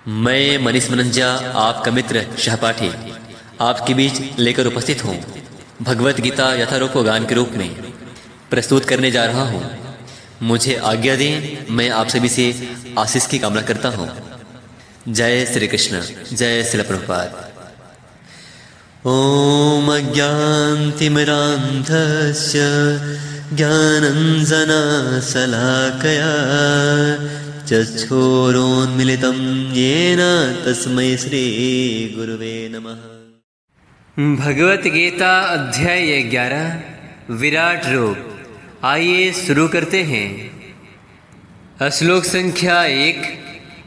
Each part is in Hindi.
मैं मनीष मनंजा, आपका मित्र सहपाठी, आपके बीच लेकर उपस्थित हूँ। भगवत गीता यथारूप गान के रूप में प्रस्तुत करने जा रहा हूँ। मुझे आज्ञा दें, मैं आप सभी से आशीष की कामना करता हूँ। जय श्री कृष्ण, जय श्रील प्रभुपाद। ओम अज्ञानतिमिरान्धस्य ज्ञानञ्जनशलाकया चक्षुरोन्मीलितं येन तस्मै श्री गुरुवे नमः। भगवत गीता अध्याय 11 विराट रूप। आइए शुरू करते हैं। श्लोक संख्या 1।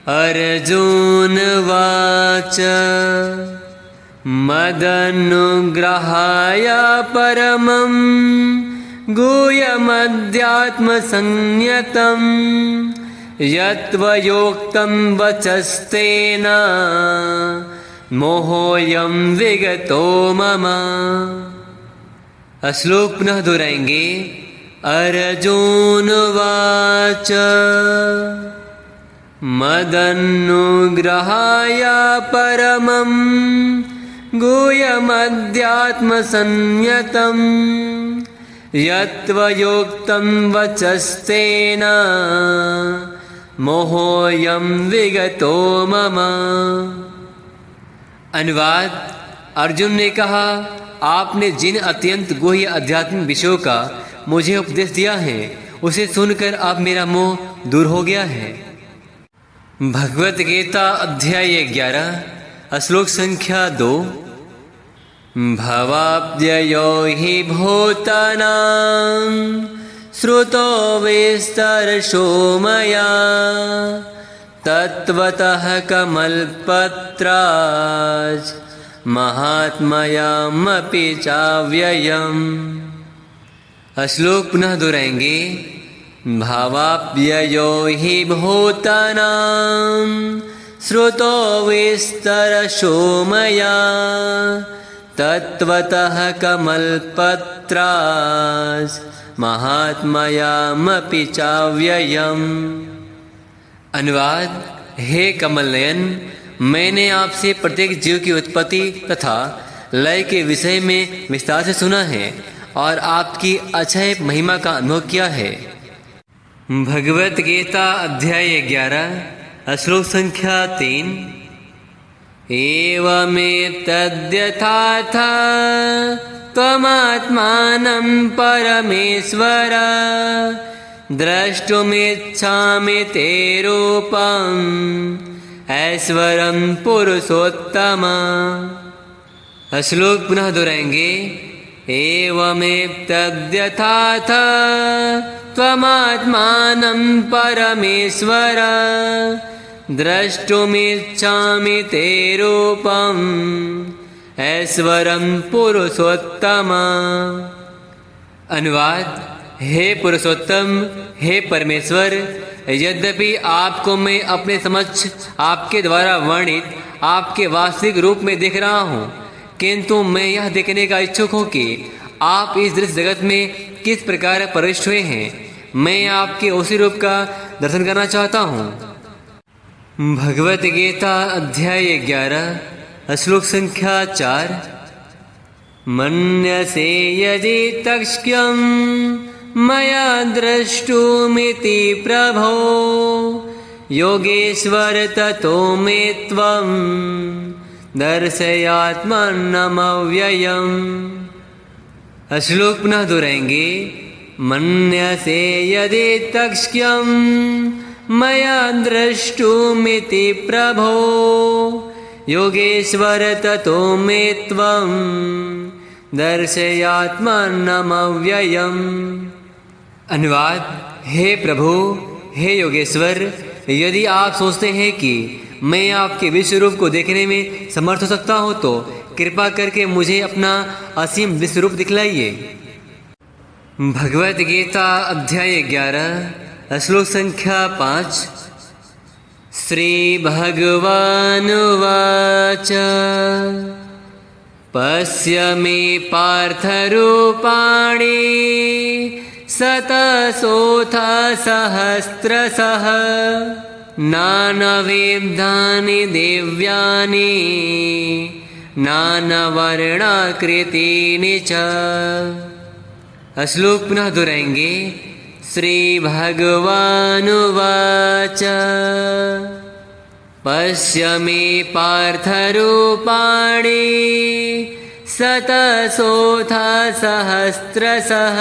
अर्जुन वाच मदनुग्रहाय परमं गुह्यमध्यात्मसंज्ञतं यत्त्वयोक्तं वचस्तेन मोहोऽयं विगतो मम। श्लोक पुनः दोहराएंगे। अर्जुन वाच मदनुग्रहाय परमं गुह्यमध्यात्मसंज्ञतं यत्त्वयोक्तं वचस्तेन मोहोऽयं विगतो मम। अनुवाद। अर्जुन ने कहा, आपने जिन अत्यंत गुह्य आध्यात्मिक विषयों का मुझे उपदेश दिया है, उसे सुनकर अब मेरा मोह दूर हो गया है। भगवत गीता अध्याय 11 श्लोक संख्या 2। भवाप्ययो हि भूतानां श्रुतो विस्तरशो मया तत्त्वतः कमलपत्राच् महात्म्यमपि चाव्ययम्। श्लोक पुनः दोहराएंगे। भावाप्ययो हि भूतानां श्रुतो विस्तरशो मया तत्त्वतः कमलपत्राच् महात्म्यमपि चाव्ययम्। अनुवाद। हे कमल नयन, मैंने आपसे प्रत्येक जीव की उत्पत्ति तथा लय के विषय में विस्तार से सुना है और आपकी अक्षय महिमा का अनुभव किया है। भगवत गीता अध्याय 11 श्लोक संख्या 3। एवमेतद्यथाथ त्वमात्मानं परमेश्वर द्रष्टुमिच्छामि ते रूपम् ऐश्वरं पुरुषोत्तम। श्लोक पुनः दोहराएंगे। एवमेतद्यथाथ त्वमात्मानं परमेश्वर द्रष्टुमिच्छामि ते रूपम् ऐश्वरं पुरुषोत्तम। अनुवाद। हे पुरुषोत्तम, हे परमेश्वर, यद्यपि आपको मैं अपने समक्ष आपके द्वारा वर्णित आपके वास्तविक रूप में देख रहा हूँ, किंतु मैं यह देखने का इच्छुक हूँ कि आप इस दृश्य जगत में किस प्रकार प्रविष्ट हुए हैं। मैं आपके उसी रूप का दर्शन करना चाहता हूँ। भगवत गीता अध्याय 11 श्लोक संख्या 4। मन्यसे यदि तक्ष्यं मया द्रष्टुमिति प्रभो योगेश्वर ततो मे त्वं दर्शयात्मानमव्ययम्। श्लोक पुनः दोहराएंगे। मन्यसे यदि तक्ष्यं मया द्रष्टुमिति प्रभो योगेश्वर ततो मे त्वं दर्शयात्मानमव्ययम्। अनुवाद। हे प्रभु, हे योगेश्वर, यदि आप सोचते हैं कि मैं आपके विश्व रूप को देखने में समर्थ हो सकता हूँ, तो कृपा करके मुझे अपना असीम विश्व रूप दिखलाइए। भगवत गीता अध्याय 11 श्लोक संख्या 5। श्री भगवानुवाच पश्य मे पार्थरूपाणि शतशोऽथ सहस्रशः नानाविधानि दिव्यानि नानावर्णाकृतीनि च। श्लोक पुनः दोहराएंगे। श्री भगवानुवाच पश्य मे पार्थरूपाणि शतशोऽथ सहस्रशः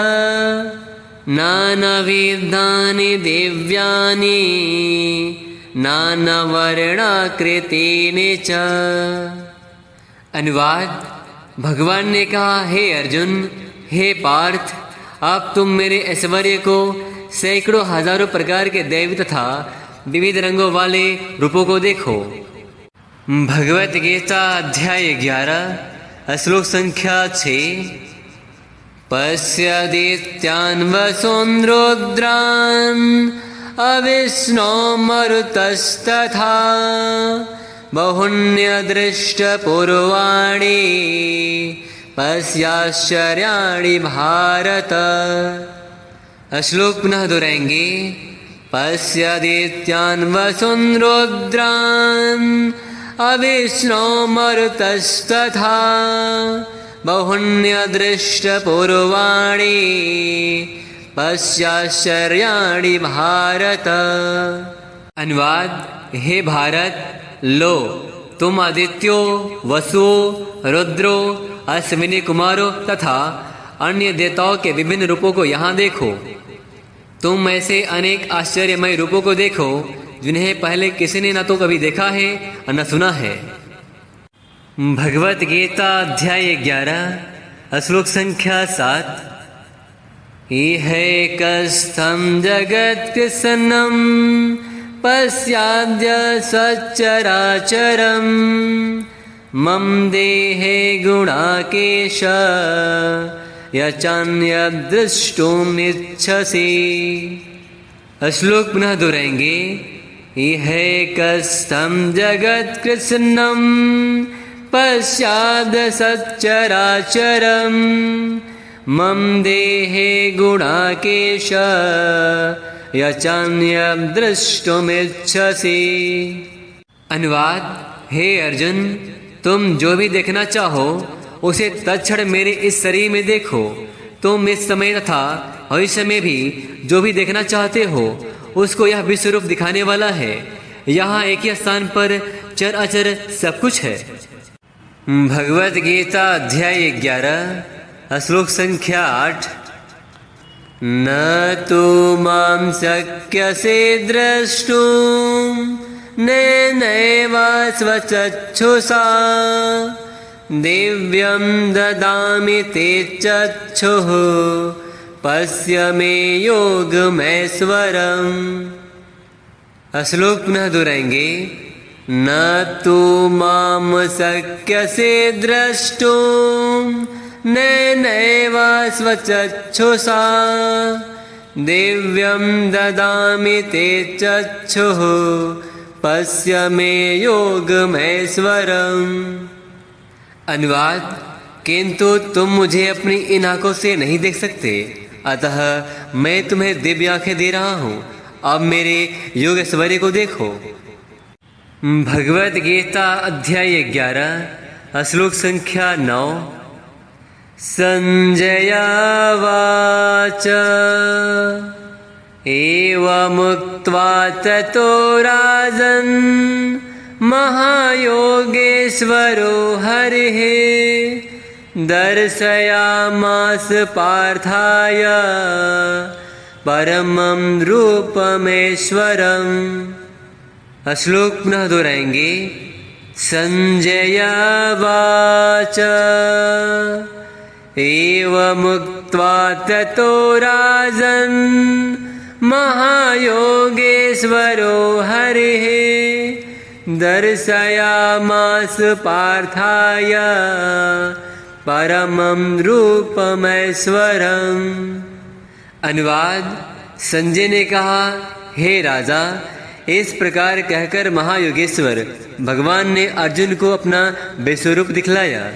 नानाविधानि दिव्यानि नानावर्णाकृतीनि च। अनुवाद। भगवान ने कहा, हे अर्जुन, हे पार्थ, अब तुम मेरे ऐश्वर्य को सैकड़ों हजारों प्रकार के दैवी तथा विविध रंगों वाले रूपों को देखो। भगवत गीता अध्याय 11 श्लोक संख्या 6। पश्यदित्यान् वसून् रुद्रान् अविष्णो मरुतस्तथा बहुन्यदृष्टपूर्वाणि पश्याश्चर्याणि भारत। श्लोक पुनः दोहराएंगे। पश्यदित्यान् वसून् रुद्रान् अविष्णो मरुतस्तथा बहुन्यदृष्टपूर्वाणि पश्याश्चर्याणि भारत। अनुवाद। हे भारत, लो तुम आदित्यों, वसुओं, रुद्रों, अश्विनी कुमारों तथा अन्य देवताओं के विभिन्न रूपों को यहाँ देखो। तुम ऐसे अनेक आश्चर्यमय रूपों को देखो जिन्हें पहले किसी ने न तो कभी देखा है और न सुना है। भगवत गीता अध्याय 11 श्लोक संख्या 7। इहैकस्थं जगत्कृत्स्नं पश्याद्य सच्चराचरं मम देहे गुणाकेश यचान्यद्द्रष्टुमिच्छसि। श्लोक पुनः दोहराएंगे। इहैकस्थं जगत्कृत्स्नं पश्चाद् सच्चराचरं मम देहे गुणाकेश यचान्यद्द्रष्टुमिच्छसि। अनुवाद। हे अर्जुन, तुम जो भी देखना चाहो उसे तत्क्षण मेरे इस शरीर में देखो। तुम इस समय तथा भविष्य में भी जो भी देखना चाहते हो उसको यह विश्व रूप दिखाने वाला है। यहाँ एक ही स्थान पर चर अचर सब कुछ है। भगवत गीता अध्याय 11 श्लोक संख्या 8। न तु मां शक्यसे द्रष्टुं नैनैव स्वचक्षुषा दिव्यं ददामि ते चक्षुः पश्य मे योगमैश्वरम्। श्लोक पुनः दोहराएंगे। न तु मां शक्यसे द्रष्टुं नैनैव स्वचक्षुषा दिव्यं ददामि ते चक्षुः पश्य मे योगमैश्वरम्। अनुवाद। किंतु तुम मुझे अपनी इन आंखों से नहीं देख सकते, अतः मैं तुम्हें दिव्य आंखें दे रहा हूँ। अब मेरे योग ऐश्वर्य को देखो। भगवत गीता अध्याय 11 श्लोक संख्या 9। संजयावाच एवमुक्त्वा ततो राजन् महायोगेश्वरो हरिः दर्शयामास पार्थाय परमं रूपमेश्वरम्। श्लोक पुनः दोहराएंगे। संजयावाच एवमुक्त्वा ततो राजन् महायोगेश्वरो हरिः दर्शयामास पार्थाय परमं रूपमैश्वरम्। अनुवाद। संजय ने कहा, हे राजा, इस प्रकार कहकर महायोगेश्वर भगवान ने अर्जुन को अपना विश्वरूप दिखलाया।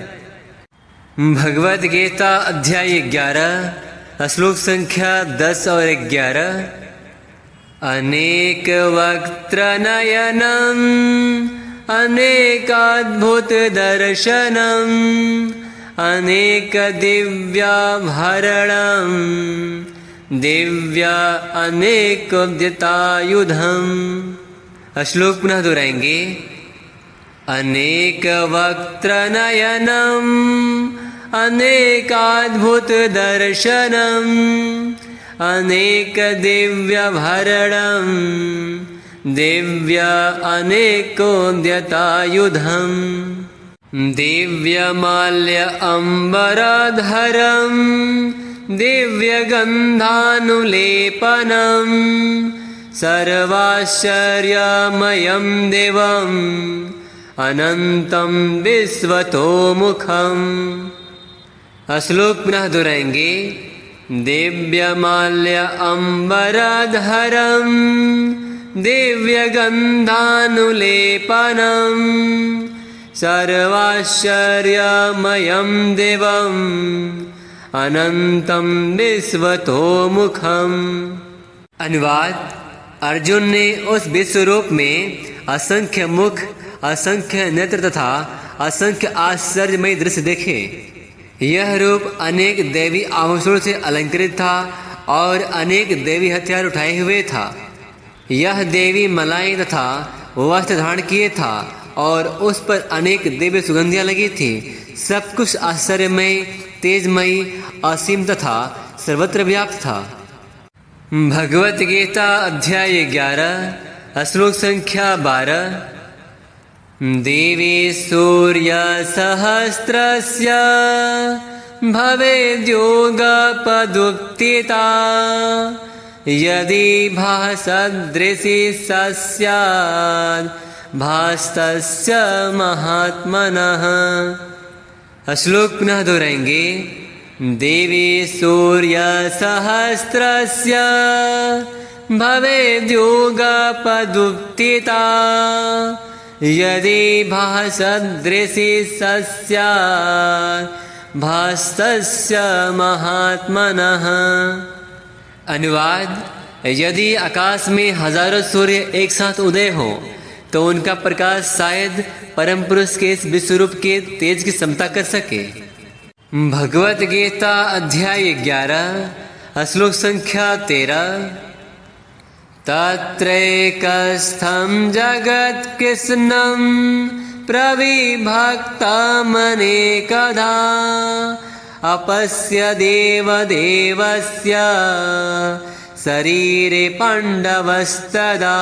भगवत गीता अध्याय 11 श्लोक संख्या 10 और 11। अनेकवक्त्रनयनम् अनेकाद्भुतदर्शनम् अनेकदिव्याभरणम् दिव्या अनेकोद्यतायुधम्। श्लोक पुनः दोहराएंगे। अनेकवक्त्रनयनम् अनेकाद्भुतदर्शनम् अनेकदिव्याभरणम् दिव्या अनेकोद्यतायुधम्। दिव्यमाल्य अम्बराधरम् दिव्यगन्धानुलेपनम् सर्वाश्चर्यमयं देवम् अनन्तं विश्वतोमुखम्। श्लोक पुनः दोहराएंगे। दिव्यमाल्य अम्बराधरम् दिव्यगन्धानुलेपनम् सर्वाश्चर्यमयं देवम् अनंतं विश्वतोमुखम्। अनुवाद। अर्जुन ने उस विश्वरूप में असंख्य मुख, असंख्य नेत्र तथा असंख्य आश्चर्यमय दृश्य देखे। यह रूप अनेक देवी आभूषणों से अलंकृत था और अनेक देवी हथियार उठाए हुए था। यह देवी मलाई तथा वस्त्र धारण किए था और उस पर अनेक दिव्य सुगंधियां लगी थी। सब कुछ आश्चर्यमय, तेजमयी, असीम तथा सर्वत्र व्याप्त था। भगवत गीता अध्याय 11 श्लोक संख्या 12। देवी सूर्य सहस्रस्य भवेद्योगपदुक्तिता यदि भासदृशि स्यात् भास्तस्य महात्मनः। श्लोक पुनः दोहराएंगे। देवी सूर्य सहस्रस्य भवेद्योगपदुक्तिता यदि भासदृशि स्यात् भास्तस्य महात्मनः। अनुवाद। यदि आकाश में हजारों सूर्य एक साथ उदय हो तो उनका प्रकाश शायद परम पुरुष के इस विश्वरूप के तेज की समता कर सके। भगवत गीता अध्याय 11 श्लोक संख्या 13। तत्रैकस्थं जगत्कृत्स्नं प्रविभक्तमनेकधा अपश्य देवदेवस्य शरीरे पाण्डवस्तदा।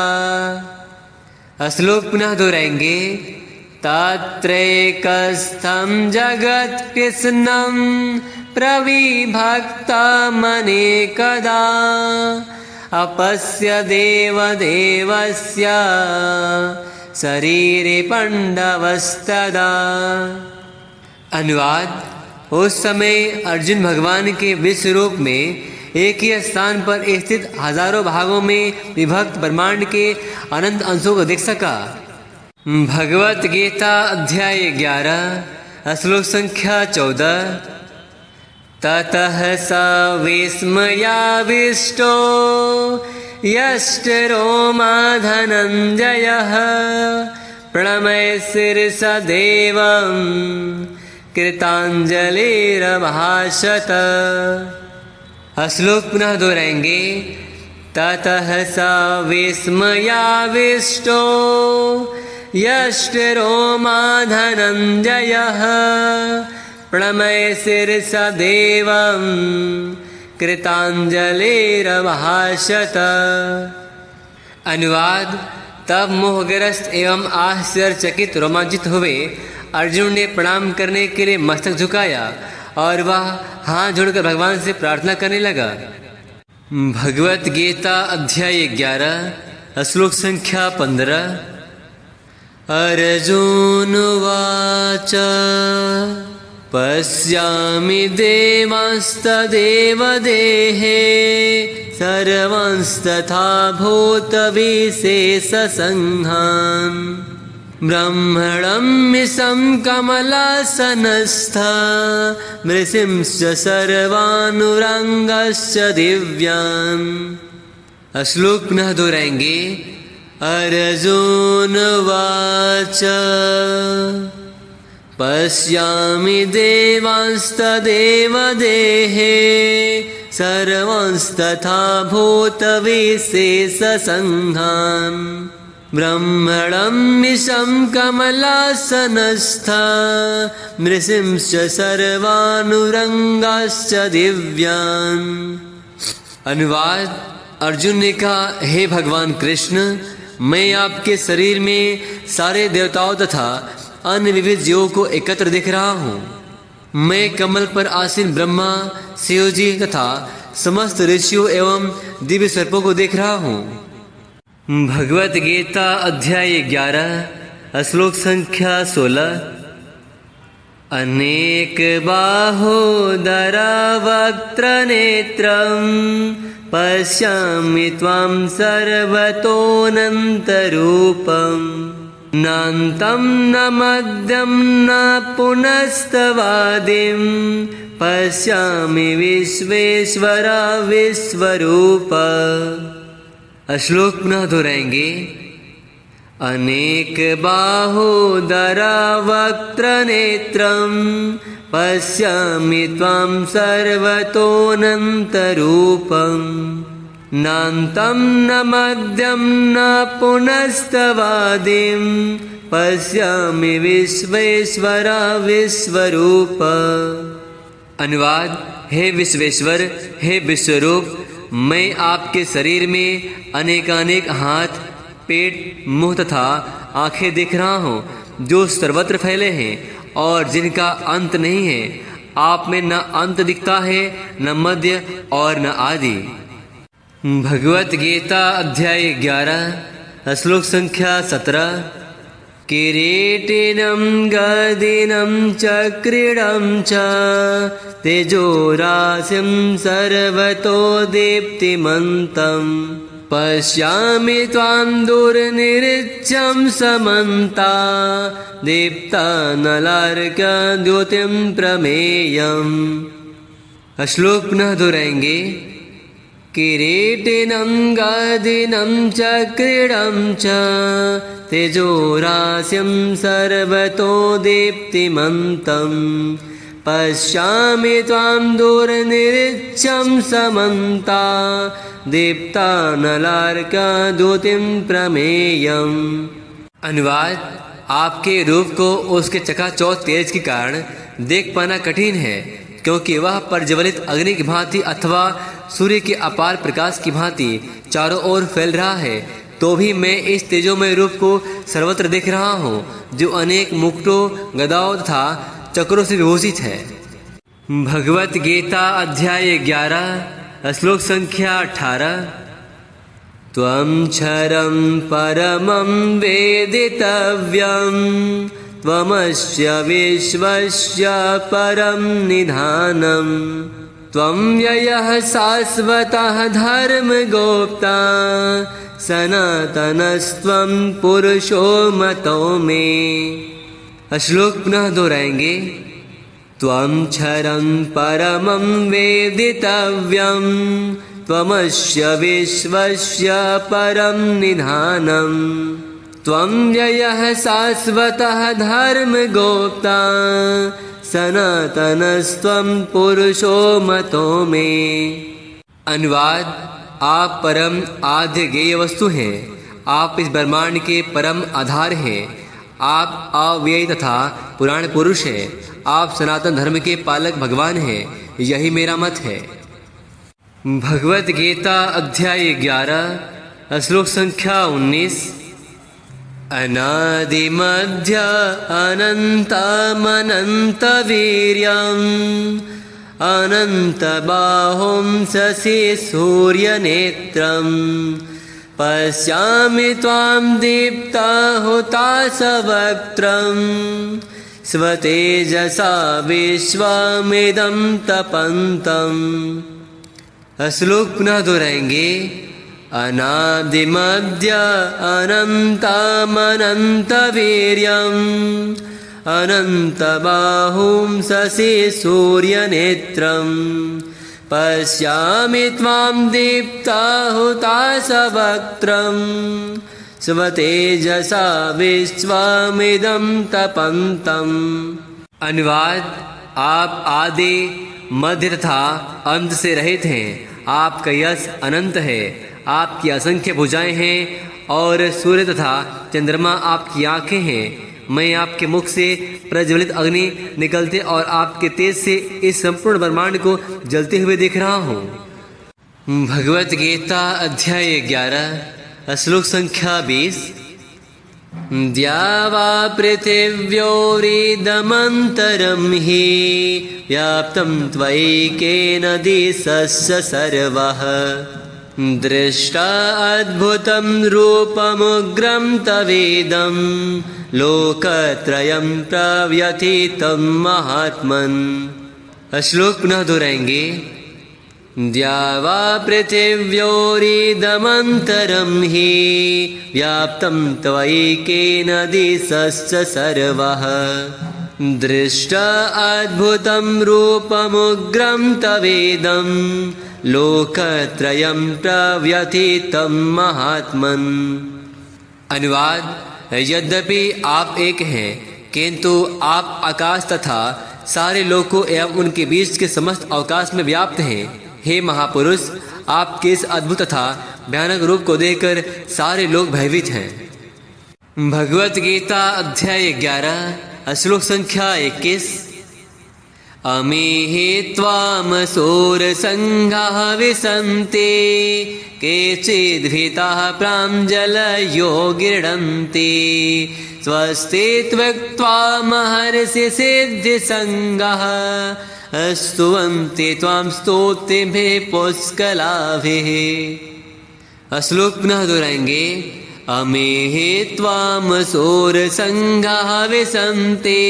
श्लोक पुनः दोहराएंगे। तत्रैकस्थं जगत्कृत्स्नं प्रविभक्तमनेकधा अपश्य देवदेवस्य शरीरे पाण्डवस्तदा। अनुवाद। उस समय अर्जुन भगवान के विश्वरूप में एक ही स्थान पर स्थित हजारों भागों में विभक्त ब्रह्मांड के अनंत अंशों को देख सका। भगवत गीता अध्याय 11 श्लोक संख्या 14। ततः स विस्मयाविष्टो यष्टिरोमा धनञ्जयः प्रणमय शिरसा देवं कृताञ्जलिरभाषत। श्लोक पुनः दोहराएंगे। ततः स विस्मयाविष्टो यष्टिरोमा धनञ्जयः प्रणमय शिरसा देवं कृताञ्जलिरभाषत। अनुवाद। तब मोहग्रस्त एवं आश्चर्यचकित रोमांचित हुए अर्जुन ने प्रणाम करने के लिए मस्तक झुकाया और वह हाथ जोड़कर भगवान से प्रार्थना करने लगा। भगवत गीता अध्याय 11 श्लोक संख्या 15। अर्जुनोवाच पश्यामि देवांस्तदेव देहे सर्वांस्तथा भूतविशेषसङ्घान् ब्रह्मणं मिशं कमलासनस्थ नृसिंश्च सर्वानुरागाश्च दिव्यान्। श्लोक पुनः दोहराएंगे। अर्जुन वाच पश्यामि देवांस्तदेव देहे सर्वांस्तथा भूतविशेषसङ्घान् ब्रह्मणं मिशं कमलासनस्था नृसिंश्च सर्वानुरंगाश्च दिव्यान्। अनुवाद। अर्जुन ने कहा, हे भगवान कृष्ण, मैं आपके शरीर में सारे देवताओं तथा अन्य विविध जीवों को एकत्र देख रहा हूँ। मैं कमल पर आसीन ब्रह्मा, शिव जी तथा समस्त ऋषियों एवं दिव्य सर्पों को देख रहा हूँ। भगवत गीता अध्याय 11 श्लोक संख्या 16। अनेक बाहोदरवक्त्र नेत्रं पश्यामि त्वां सर्वतोऽनन्तरूपम् नान्तं न मध्यं न पुनस्तवादिं पश्यामि विश्वेश्वर विश्वरूप। श्लोक पुनः दोहराएंगे। अनेक बाहोदरवक्त्र नेत्रं पश्यामि त्वां सर्वतोऽनन्तरूपं नान्तं न मध्यं न पुनस्तवादिं पश्यामि विश्वेश्वर विश्वरूप। अनुवाद। हे विश्वेश्वर, हे विश्वरूप, मैं आपके शरीर में अनेकानेक हाथ, पेट, मुंह तथा आंखें देख रहा हूँ जो सर्वत्र फैले हैं और जिनका अंत नहीं है। आप में न अंत दिखता है, न मध्य और न आदि। भगवत गीता अध्याय 11 श्लोक संख्या 17। किरीटिनं गदिनं चक्रीडं च तेजोराशिं सर्वतो दीप्तिमन्तं पश्यामि त्वां दुर्निरीच्यं समन्ता दीप्तानलार्कद्युतिं प्रमेयम्। श्लोक पुनः दोहराएंगे। किरीटिनं गदिनं चक्रीडं च तेजोराशिं सर्वतो दीप्तिमन्तं पश्यामि त्वां दुर्निरीच्यं समन्ता दीप्तानलार्कद्युतिं प्रमेयम्। अनुवाद। आपके रूप को उसके चकाचौंध तेज के कारण देख पाना कठिन है, क्योंकि वह प्रज्वलित अग्नि की भांति अथवा सूर्य के अपार प्रकाश की भांति चारों ओर फैल रहा है। तो भी मैं इस तेजोमय रूप को सर्वत्र देख रहा हूँ, जो अनेक मुकुटों, गदाओं तथा चक्रों से विभूषित है। भगवत गीता अध्याय 11 श्लोक संख्या 18। त्वं क्षरं परमं वेदितव्यं त्वमस्य विश्वस्य परं निधानम् त्वं व्ययः शाश्वतः धर्मगोप्ता सनातनस्त्वं पुरुषो मतो मे। श्लोक पुनः दोहराएंगे। त्वं क्षरं परमं वेदितव्यं त्वमस्य विश्वस्य परं निधानम् त्वं व्ययः शाश्वतः धर्मगोप्ता सनातनस्त्वं पुरुषो मतो मे। अनुवाद। आप परम आद्य गेय वस्तु हैं। आप इस ब्रह्मांड के परम आधार हैं। आप अव्ययी तथा पुराण पुरुष हैं। आप सनातन धर्म के पालक भगवान हैं। यही मेरा मत है। भगवत गीता अध्याय 11 श्लोक संख्या 19। अनादिमध्य अनन्तमनन्तवीर्यम् अनन्तबाहुं शशि सूर्यनेत्रं पश्यामि त्वां दीप्ताहुताशवक्त्रं स्वतेजसा विश्वमिदं तपन्तम्। श्लोक पुनः दोहराएंगे। अनादिमध्य अनन्तमनन्तवीर्यम् अनन्तबाहुं शशि सूर्यनेत्रं पश्यामि त्वां दीप्ताहुताशवक्त्रं स्वतेजसा विश्वमिदं तपन्तम्। अनुवाद: आप आदि, मध्य तथा अंत से रहित हैं। आपका यश अनंत है। आपकी असंख्य भुजाएं हैं और सूर्य तथा चंद्रमा आपकी आंखें हैं। मैं आपके मुख से प्रज्वलित अग्नि निकलते और आपके तेज से इस संपूर्ण ब्रह्मांड को जलते हुए देख रहा हूँ। भगवत गीता अध्याय 11 श्लोक संख्या 20। द्यावा पृथिव्योरिदमन्तरं हि व्याप्तं त्वयैकेन दिशश्च सर्वः दृष्टा अद्भुतं रूपमुग्रं तवेदं लोकत्रयं प्रव्यथितं महात्मन्। श्लोक पुनः दोहराएंगे। द्यावा पृथिव्योरिदमन्तरं हि व्याप्तं त्वयैकेन दिशश्च सर्वः दृष्टा अद्भुतं रूपमुग्रं तवेदं लोकत्रयं प्रव्यथितं महात्मन्। अनुवाद: यद्यपि आप एक हैं, किंतु आप आकाश तथा सारे लोकों एवं उनके बीच के समस्त अवकाश में व्याप्त हैं। हे महापुरुष, आपके इस अद्भुत तथा भयानक रूप को देखकर सारे लोग भयभीत हैं। भगवत गीता अध्याय 11 श्लोक संख्या 21। अमीहि त्वामसुरसङ्घाः विसन्ति केचिद्भीताः प्राञ्जलयो गृह्णन्ति स्वस्ति त्वक्त्वा महर्षि सिद्धिसङ्गाः स्तुवन्ति त्वां स्तुतिभिः पुष्कलाभिः। श्लोक पुनः दोहराएंगे। अमीहि त्वामसुरसङ्घाः विसन्ति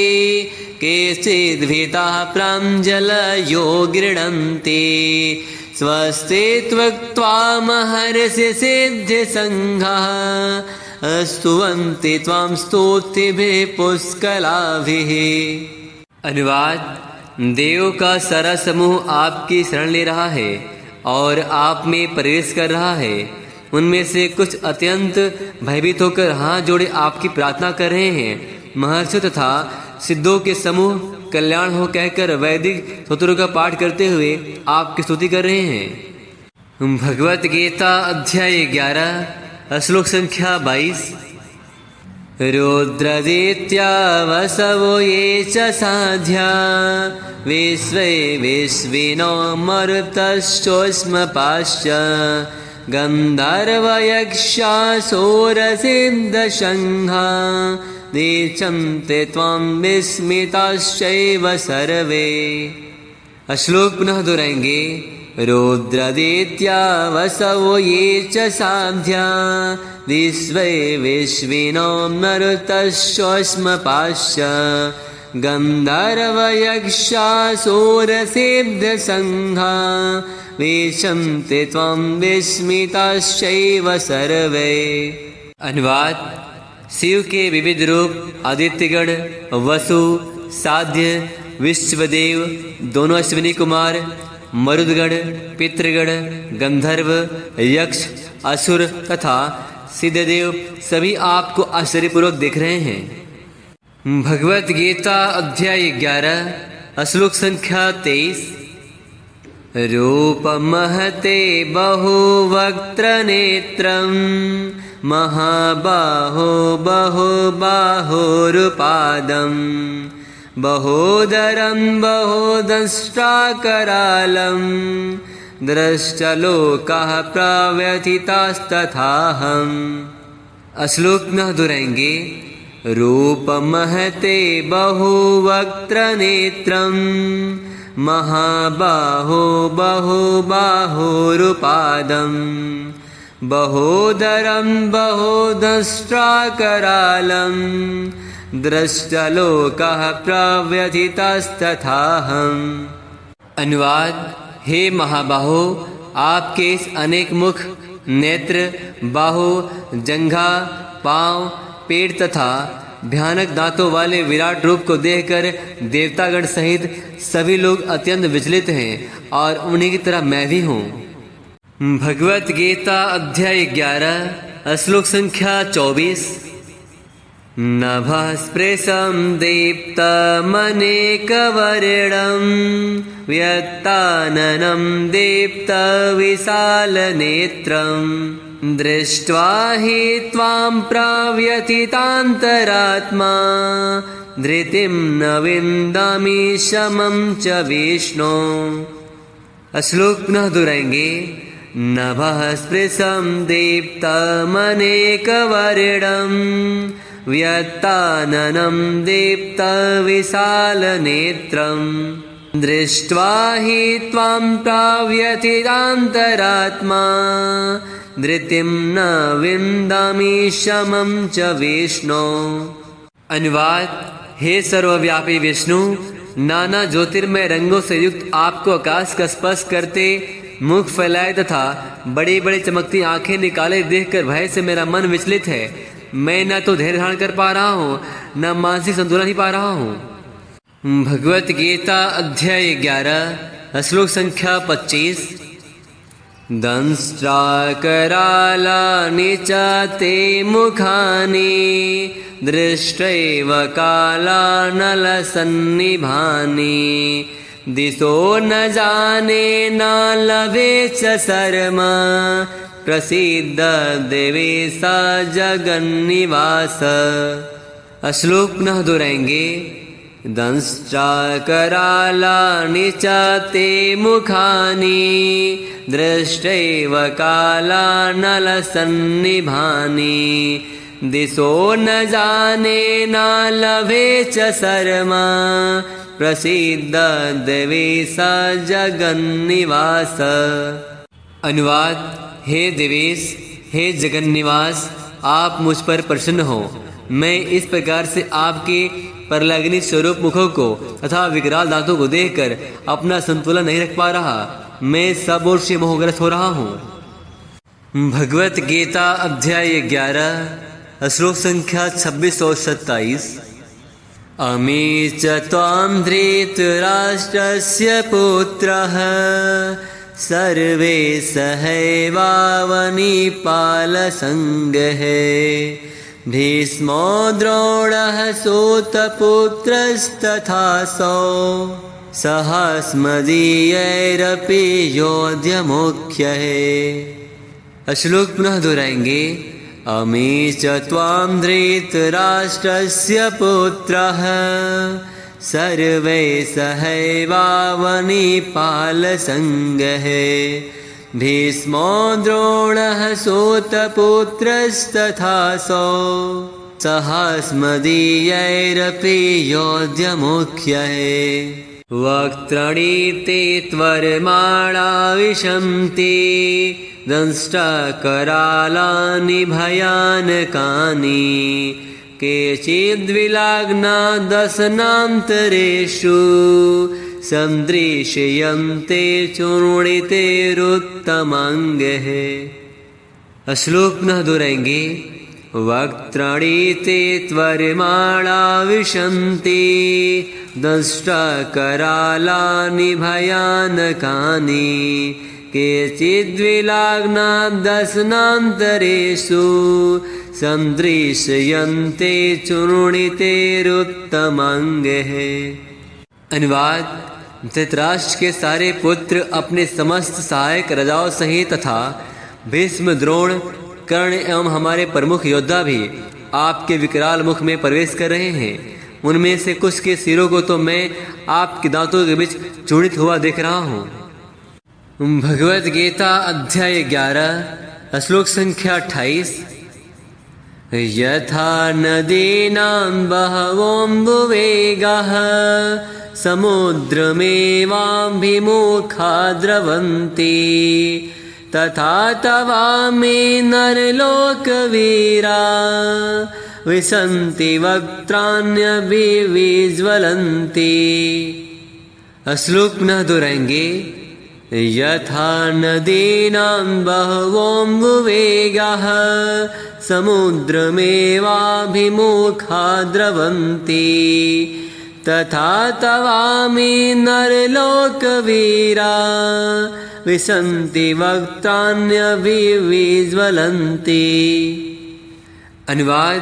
केचिद्भीताः प्राञ्जलयो गृह्णन्ति स्वस्ति त्वक्त्वा महर्षि सिद्धिसङ्घाः स्तुवन्ति त्वां स्तुतिभिः पुष्कलाभिः। अनुवाद: देव का सारा समूह आपकी शरण ले रहा है और आप में प्रवेश कर रहा है। उनमें से कुछ अत्यंत भयभीत होकर हाथ जोड़े आपकी प्रार्थना कर रहे हैं। महर्षियों तथा सिद्धों के समूह कल्याण हो कहकर वैदिक स्तोत्रों का पाठ करते हुए आपकी स्तुति कर रहे हैं। भगवत गीता अध्याय 11 श्लोक संख्या 22। रुद्रदित्या वसवो ये च साध्या विश्वे विश्विनो मरुतश्चोष्मपाश्च गन्धर्वयक्षासुरसिद्धशङ्घा दीक्षन्ते त्वां विस्मिताश्चैव सर्वे। श्लोक पुनः दोहराएंगे। रुद्रदित्या वसवो ये च साध्या विश्वे विश्विनो मरुतश्चोष्मपाश्च गन्धर्वयक्षासुरसिद्धसङ्घा दीक्षन्ते त्वां विस्मिताश्चैव सर्वे। अनुवाद: शिव के विविध रूप आदित्यगण, वसु, साध्य, विश्वदेव, दोनों अश्विनी कुमार, मरुदगण, पितृगण, गंधर्व, यक्ष, असुर तथा सिद्धदेव सभी आपको आश्चर्यपूर्वक देख रहे हैं। भगवत गीता अध्याय 11 श्लोक संख्या 23। रूपमहते बहुवक्त्रनेत्रं महाबाहो बहुबाहुरुपादं बहोदरं बहोदंष्ट्राकरालं द्रष्टलोकाः प्रव्यथितास्तथाहम्। श्लोक न दोहराएंगे। रूपमहते बहुवक्त्रनेत्रं महाबाहो बहुबाहुरुपादं बहोदरं बहोदंष्ट्राकरालं द्रष्टलोकाः प्रव्यथितास्तथाहम्। अनुवाद: हे महाबाहो, आपके इस अनेक मुख, नेत्र, बाहु, जंघा, पाँव, पेट तथा भयानक दांतों वाले विराट रूप को देखकर देवतागण सहित सभी लोग अत्यंत विचलित हैं और उन्हीं की तरह मैं भी हूँ। भगवत गीता अध्याय 11 श्लोक संख्या 24। नभः स्पृशं दीप्तमनेकवर्णं व्यत्ताननं दीप्तविशालनेत्रं दृष्ट्वा हि त्वां प्रव्यथितान्तरात्मा धृतिं न विन्दामि शमं च विष्णो। श्लोक पुनः दोहराएंगे। नभः स्पृशं दीप्तमनेकवर्णं व्यत्ताननं दीप्तविशालनेत्रं दृष्ट्वा हि त्वां प्रव्यथितान्तरात्मा धृतिं न विन्दामि शमं च विष्णो। अनुवाद। हे सर्वव्यापी विष्णु, नाना ज्योतिर्मय रंगों से युक्त आपको आकाश का स्पर्श करते मुख फैलाए तथा बड़ी बड़ी चमकती आंखें निकाले देखकर भय से मेरा मन विचलित है। मैं न तो धैर्य धारण कर पा रहा हूँ न मानसिक संतुलन ही पा रहा हूँ। भगवत गीता अध्याय 11 श्लोक संख्या 25। दंष्ट्राकरालानि च ते मुखानि दृष्ट्वैव कालानलसन्निभानि दिशो न जाने न लभे च शर्मा प्रसीद देवेश जगन्निवास। श्लोक पुनः दोहराएंगे। दंष्ट्राकरालानि च ते मुखानि दृष्ट्वैव कालानलसन्निभानि दिशो न जाने न लभे च शर्मा प्रसीद देवेश जगन्निवास। अनुवाद। हे देवेश, हे जगन्निवास, आप मुझ पर प्रसन्न हो। मैं इस प्रकार से आपके परलागिनी स्वरूप मुखों को तथा विकराल दांतों को देखकर अपना संतुलन नहीं रख पा रहा। मैं सब ओर से मोहग्रस्त हो रहा हूँ। भगवत गीता अध्याय 11 श्लोक संख्या 26 और 27। अमी च त्वां धृतराष्ट्रस्य पुत्रः सर्वे सहैवावनिपालसङ्गः भीष्मो द्रोणः सूतपुत्रस्तथासौ सहस्मदीयैरपि योध्यमुख्यः। श्लोक पुनः दोहराएंगे। अमी च त्वां धृतराष्ट्रस्य पुत्रः सर्वे सहैवावनिपालसङ्गः भीष्मो द्रोणः सूतपुत्रस्तथासौ सहस्मदीयैरपि योध्यमुख्यः। वक्त्राणि ते त्वरमाणा विशन्ति दंष्ट्राकरालानि भयानकानि केचिद्विलग्ना दशनान्तरेषु सन्दृश्यन्ते चूर्णितेरुत्तमाङ्गः। श्लोक पुनः दोहराएंगे। वक्त्राणि ते त्वरमाणा विशन्ति दंष्ट्राकरालानि भयानकानि केचिद्विलग्ना दशनान्तरेषु सन्दृश्यन्ते चूर्णितेरुत्तमाङ्गः। अनुवाद। धृतराष्ट्र के सारे पुत्र अपने समस्त सहायक राजाओं सहित तथा भीष्म, द्रोण, कर्ण एवं हमारे प्रमुख योद्धा भी आपके विकराल मुख में प्रवेश कर रहे हैं। उनमें से कुछ के सिरों को तो मैं आपके दांतों के बीच चूर्णित हुआ देख रहा हूँ। भगवत गीता अध्याय 11 श्लोक संख्या 28। यथा नदीनां बहवोऽम्बुवेगाः समुद्रमेवाभिमुखा द्रवन्ति तथा तवामि नरलोकवीरा विशन्ति वक्त्राण्यभिविज्वलन्ति। श्लोक पुनः दोहराएंगे। यथा नदीनां बहवोऽम्बुवेगाः समुद्रमेवाभिमुखा द्रवन्ति तथा तवामि नरलोकवीरा विशन्ति वक्त्राण्यभिविज्वलन्ति। अनुवाद: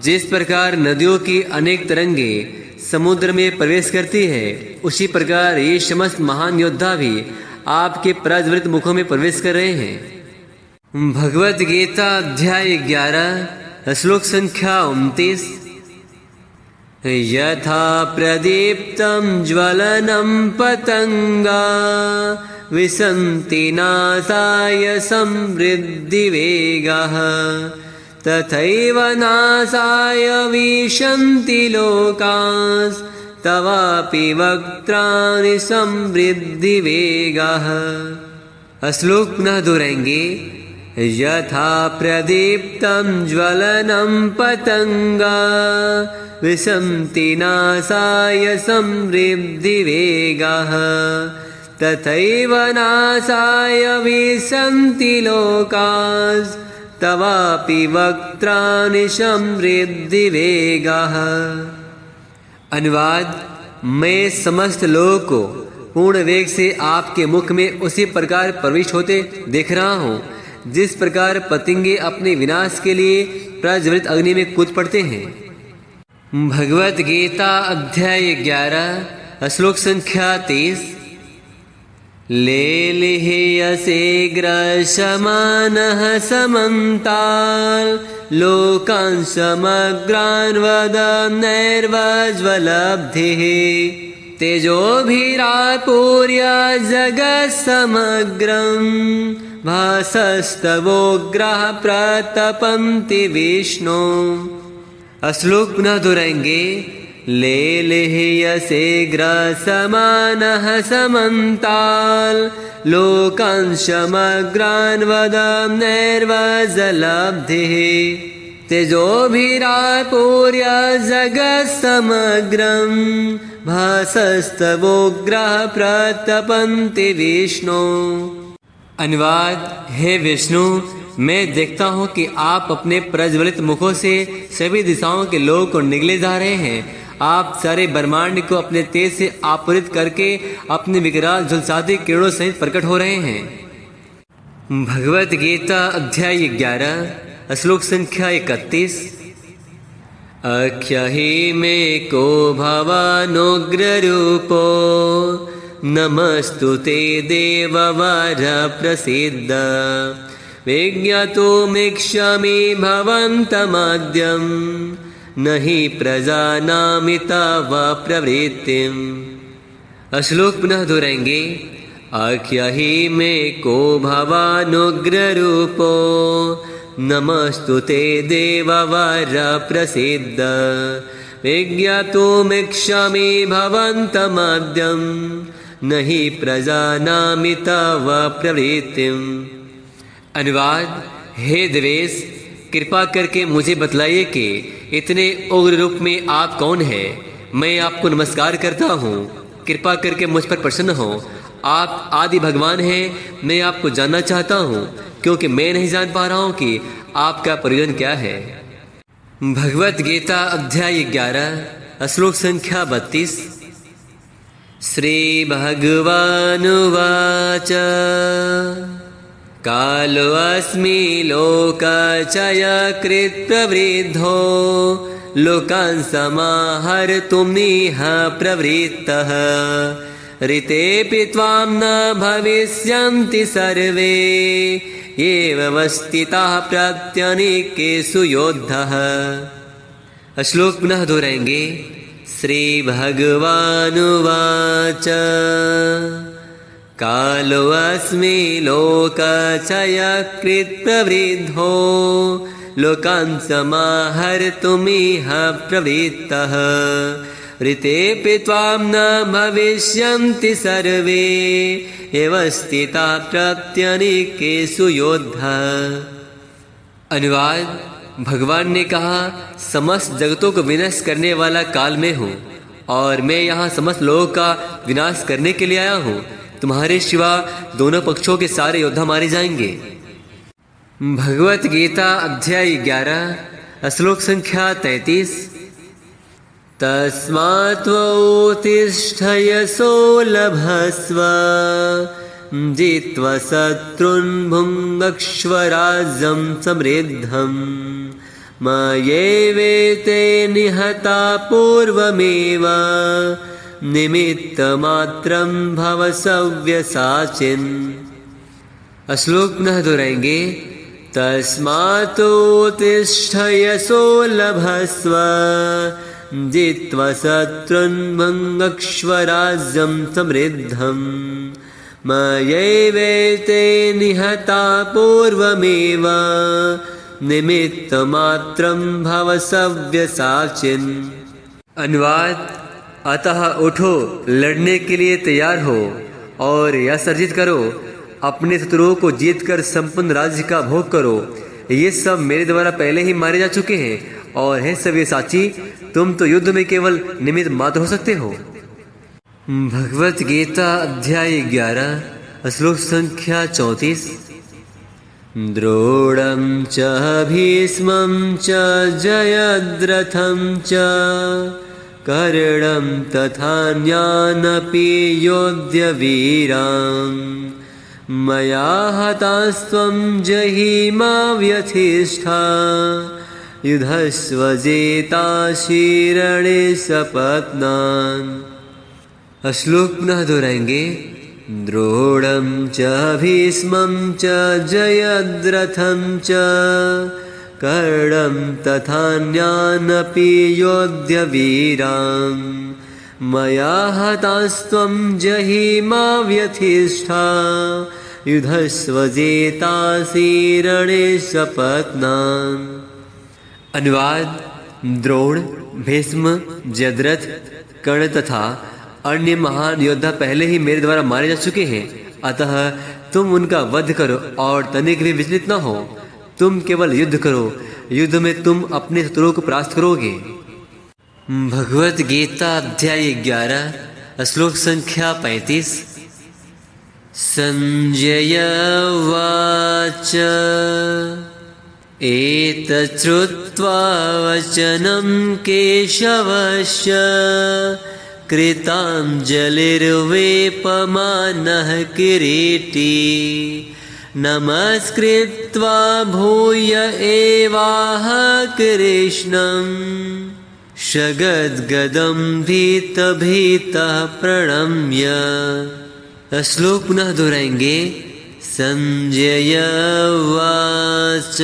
जिस प्रकार नदियों की अनेक तरंगे समुद्र में प्रवेश करती है, उसी प्रकार ये समस्त महान योद्धा भी आपके प्रज्वलित मुखों में प्रवेश कर रहे हैं। भगवत गीता अध्याय 11 श्लोक संख्या 29। यथा प्रदीप्तं ज्वलनं पतंगा विशन्ति नासाय समृद्धिवेगाः तथैव नासाय विशन्ति लोकास्तवापि वक्त्राणि समृद्धिवेगाः। श्लोक पुनः दोहराएंगे। यथा प्रदीप्तं ज्वलनं पतंगा विशन्ति नासाय समृद्धिवेगाः तथैव नासाय विशन्ति लोकास्तवापि वक्त्राणि समृद्धिवेगाः। अनुवाद: मैं समस्त लोगों को पूर्ण वेग से आपके मुख में उसी प्रकार प्रविष्ट होते देख रहा हूँ जिस प्रकार पतंगे अपने विनाश के लिए प्रज्वलित अग्नि में कूद पड़ते हैं। भगवत गीता अध्याय 11 श्लोक संख्या 30। लेलिह्यसे ग्रसमानः समन्ताल् लोकान् समग्रान् वदन्नैर्वज्वलब्धिः तेजोभिरापूर्य जगत्समग्रं भासस्तवोग्रः प्रतपन्ति विष्णु। श्लोक पुनः दोहराएंगे। लेलिह्यसे ग्रसमानः समन्ताल् लोकान् समग्रान् वदन्नैर्वज्वलब्धिः तेजोभिरापूर्य जगत्समग्रं भासस्तवोग्रः प्रतपन्ति विष्णु। अनुवाद: हे विष्णु, मैं देखता हूँ कि आप अपने प्रज्वलित मुखों से सभी दिशाओं के लोगों को निगले जा रहे हैं। आप सारे ब्रह्मांड को अपने तेज से आपूरित करके अपने विकराल झुलसाती किरणों सहित प्रकट हो रहे हैं। भगवत गीता अध्याय 11 श्लोक संख्या 31। अख्यहि मे को भवानुग्ररूपो नमस्तुते देववर प्रसीद विज्ञातुमिच्छामि भवन्तमाद्यं न हि प्रजानामि तव प्रवृत्तिम्। श्लोक पुनः दोहराएंगे। आख्याहि मे को भवानुग्ररूपो नमस्तुते देववर प्रसीद विज्ञातुमिच्छामि भवन्तमाद्यं न हि प्रजानामि तव प्रवृत्तिम्। अनुवाद: हे देवेश, कृपा करके मुझे बतलाइए कि इतने उग्र रूप में आप कौन हैं। मैं आपको नमस्कार करता हूँ, कृपा करके मुझ पर प्रसन्न हो। आप आदि भगवान हैं। मैं आपको जानना चाहता हूँ क्योंकि मैं नहीं जान पा रहा हूँ कि आपका प्रयोजन क्या है। भगवत गीता अध्याय 11 श्लोक संख्या 32। श्री भगवानुवाच कालोऽस्मि लोकक्षयकृत् प्रवृद्धो लोकान् समाहर्तुं निह प्रवृत्तः ऋतेऽपि त्वां न भविष्यन्ति सर्वे एव वस्थिताः प्रत्यनीकेषु योद्धः। श्लोक पुनः दोहराएंगे। श्री भगवानुवाच कालोऽस्मि लोकक्षयकृत् प्रवृद्धो लोकान् समाहर्तुमिह प्रवृत्तः ऋतेऽपि त्वां न भविष्यन्ति सर्वे एव स्थिताः प्रत्यनीकेषु योद्धः। अनुवाद: भगवान ने कहा, समस्त जगतों को विनाश करने वाला काल में हूँ और मैं यहाँ समस्त लोगों का विनाश करने के लिए आया हूँ। तुम्हारे सिवा दोनों पक्षों के सारे योद्धा मारे जाएंगे। भगवत गीता अध्याय 11 श्लोक संख्या 33। तस्मात् उत्तिष्ठ यशो लभस्व जित्वा शत्रून् भुङ्क्ष्व राज्यं समृद्धम् मयैवेते निहता पूर्वमेव निमित्तमात्रं भव सव्यसाचिन्। श्लोक पुनः दोहराएंगे। तस्मात् उत्तिष्ठ यशो लभस्व जित्वा शत्रून् भुङ्क्ष्व राज्यं समृद्धम् मयैवेते निहता पूर्वमेव निमित्तमात्रं भव सव्यसाचिन्। अनुवाद। अतः उठो, लड़ने के लिए तैयार हो और यश अर्जित करो, अपने शत्रुओं को जीतकर संपूर्ण राज्य का भोग करो। ये सब मेरे द्वारा पहले ही मारे जा चुके हैं और हे सव्यसाची, तुम तो युद्ध में केवल निमित्त मात्र हो सकते हो। भगवत गीता अध्याय 11 श्लोक संख्या 34। द्रोणं च भीष्मं च जयद्रथं च कर्णं तथान्यानपि योध्यवीरान् मया हतास्त्वं जहिमा व्यथिष्ठा युधस्व जेतासि रणे सपत्नान्। श्लोक पुनः दोहराएंगे। द्रोणं च भीष्मं च जयद्रथं च कर्णं तथान्यानपि योध्यवीरान् मया हतास्त्वं जहिमा व्यथिष्ठा युधस्व जेतासि रणे सपत्नान्। अनुवाद। द्रोण, भीष्म, जयद्रथ, कर्ण तथा अन्य महान योद्धा पहले ही मेरे द्वारा मारे जा चुके हैं, अतः तुम उनका वध करो और तनिक भी विचलित न हो। तुम केवल युद्ध करो, युद्ध में तुम अपने शत्रुओं को परास्त करोगे। भगवत गीता अध्याय 11 श्लोक संख्या 35। संजय उवाच एतत् श्रुत्वा वचनं केशवस्य कृताञ्जलिर्वेपमानः किरीटी नमस्कृत्वा भूय एवाह कृष्णं शगद्गदं भीतः प्रणम्य। श्लोक पुनः दोहराएंगे। संजय उवाच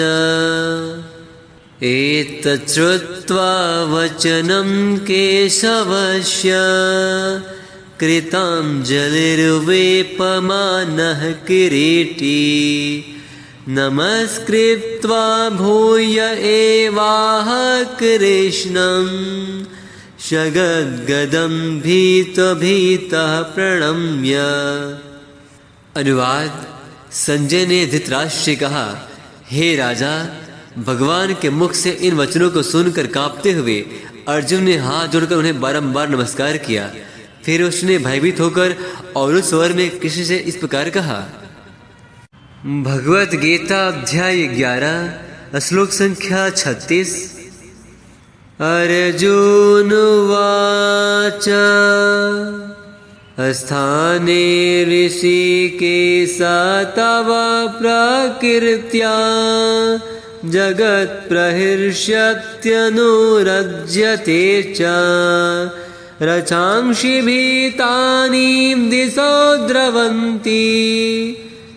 एतत् श्रुत्वा वचनं केशवस्य कृताञ्जलिर्वेपमानः किरीटी नमस्कृत्वा भूय एवाह कृष्णं शगद्गदं भीतः प्रणम्य। अनुवाद। संजय ने धृतराष्ट्र से कहा, हे राजा, भगवान के मुख से इन वचनों को सुनकर कांपते हुए अर्जुन ने हाथ जोड़कर उन्हें बारंबार नमस्कार किया। फिर उसने भयभीत होकर और उस स्वर में कृष्ण से इस प्रकार कहा। भगवत गीता अध्याय 11 श्लोक संख्या 36। अर्जुन उवाच स्थाने ऋषिकेश तव प्रकृत्या जगत्प्रहर्ष्यत्यनुरज्यते च रचांसि भीतानि दिशो द्रवन्ति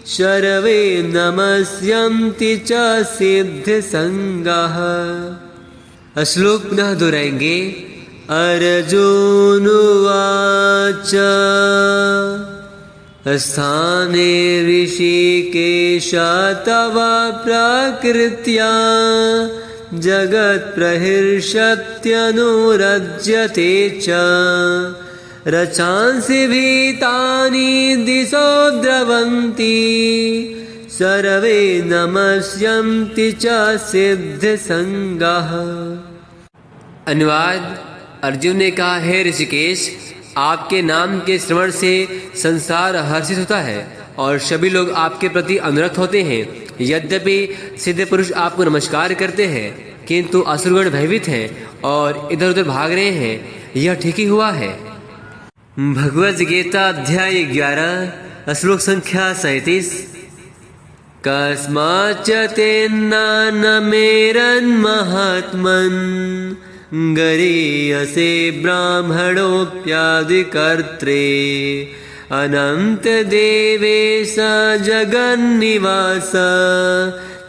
सर्वे नमस्यन्ति च सिद्धसंगाः। श्लोक पुनः दोहराएंगे। अर्जुन उवाच स्थाने ऋषिकेश तव प्रकृत्या जगत्प्रहर्ष्यत्यनुरज्यते च रचांसि भीतानि दिशो द्रवन्ति सर्वे नमस्यन्ति च सिद्धसंगाः। अनुवाद। अर्जुन ने कहा, हे ऋषिकेश, आपके नाम के श्रवण से संसार हर्षित होता है और सभी लोग आपके प्रति अनुरक्त होते हैं। यद्यपि सिद्ध पुरुष आपको नमस्कार करते हैं, किंतु असुरगण भयभीत हैं और इधर उधर भाग रहे हैं, यह ठीक ही हुआ है। भगवद गीता अध्याय 11 श्लोक संख्या 37। कस्माच्च तेन्नानमेरन् महात्मन् गरीयसे ब्राह्मणोऽप्यादिकर्त्रे अनंत देवेश जगन्निवास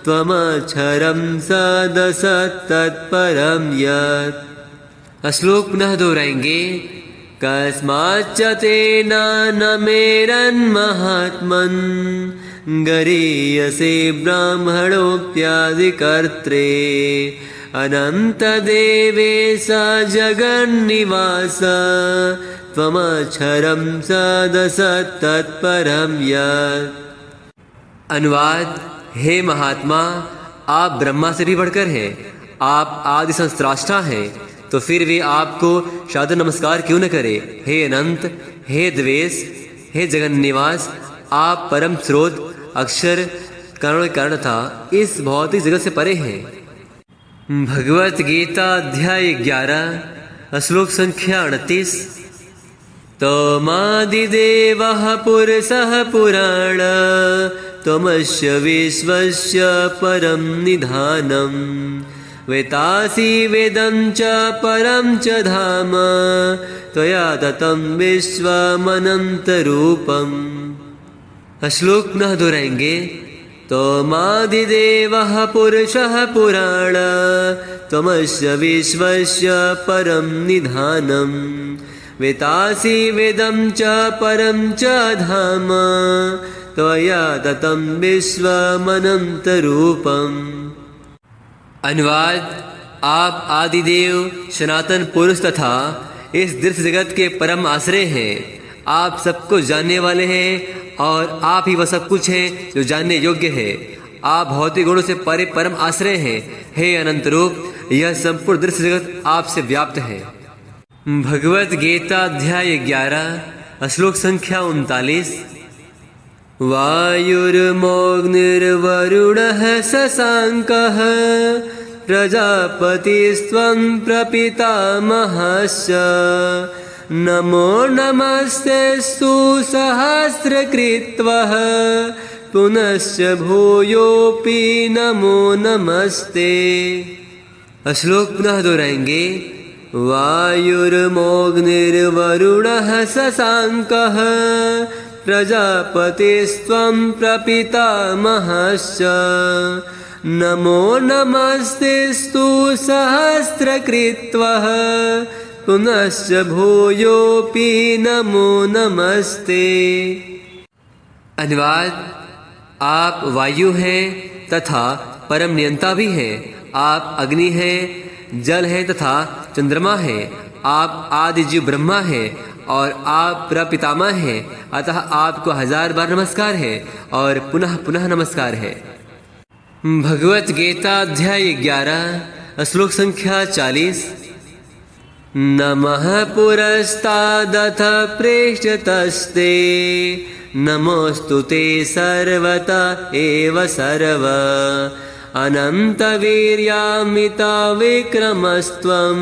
त्वमक्षरं सदसत्तत्परं यत्। श्लोक पुनः दोहराएंगे। कस्माच्च तेनानमेरन् महात्मन् गरीयसे ब्राह्मणोऽप्यादिकर्त्रे अनंत देवेश जगन्निवास त्वमक्षरं सदसत्तत्परं यत्। अनुवाद। हे महात्मा, आप ब्रह्मा से भी बढ़कर हैं, आप आदि संस्रष्टा हैं, तो फिर वे आपको सादर नमस्कार क्यों न करे। हे अनंत, हे द्वेष, हे जगन निवास, आप परम स्रोत, अक्षर, कारण कारण था, इस भौतिक जगत से परे हैं। भगवत गीता अध्याय 11 श्लोक संख्या 38। तमादिदेवः पुरुषः पुराण त्वमस्य विश्वस्य परं निधानम् वेतासि वेदं च परं च धाम त्वया ततं विश्वमनन्तरूपम्। श्लोक पुनः दोहराएंगे। तमादिदेवः पुरुषः पुराण त्वमस्य विश्वस्य परं निधानम् वेतासि वेदं च परं च धाम त्वया ततं विश्वमनन्तरूपम्। अनुवाद। आप आदिदेव, सनातन पुरुष तथा इस दृश्य जगत के परम आश्रय हैं। आप सबको जानने वाले हैं और आप ही वह सब कुछ हैं जो जानने योग्य है। आप भौतिक गुणों से परे परम आश्रय हैं। हे अनंत रूप, यह संपूर्ण दृश्य जगत आपसे व्याप्त है। भगवत गीता अध्याय 11 श्लोक संख्या 39। वायुर्मोऽग्निर्वरुणः शशाङ्कः प्रजापतिस्त्वं प्रपितामहश्च नमो नमस्तेऽस्तु सहस्रकृत्वः पुनश्च भूयोऽपि नमो नमस्ते। श्लोक पुनः दोहराएंगे। वायुर्मोऽग्निर्वरुणः शशाङ्कः प्रजापतिस्त्वं प्रपितामहश्च नमो नमस्तेऽस्तु सहस्रकृत्वः पुनश्च भूयोऽपि नमो नमस्ते। अनुवाद। आप वायु हैं तथा परम नियंता भी हैं। आप अग्नि हैं, जल हैं तथा चंद्रमा हैं। आप आदि जीव ब्रह्मा हैं और आप प्रपितामह हैं। अतः आपको 1000 बार नमस्कार है और पुनः पुनः नमस्कार है। भगवत गीता अध्याय 11 श्लोक संख्या 40। नमः पुरस्तादथ पृष्ठतस्ते नमोस्तुते सर्वत एव सर्व अनन्तवीर्यामितविक्रमस्त्वं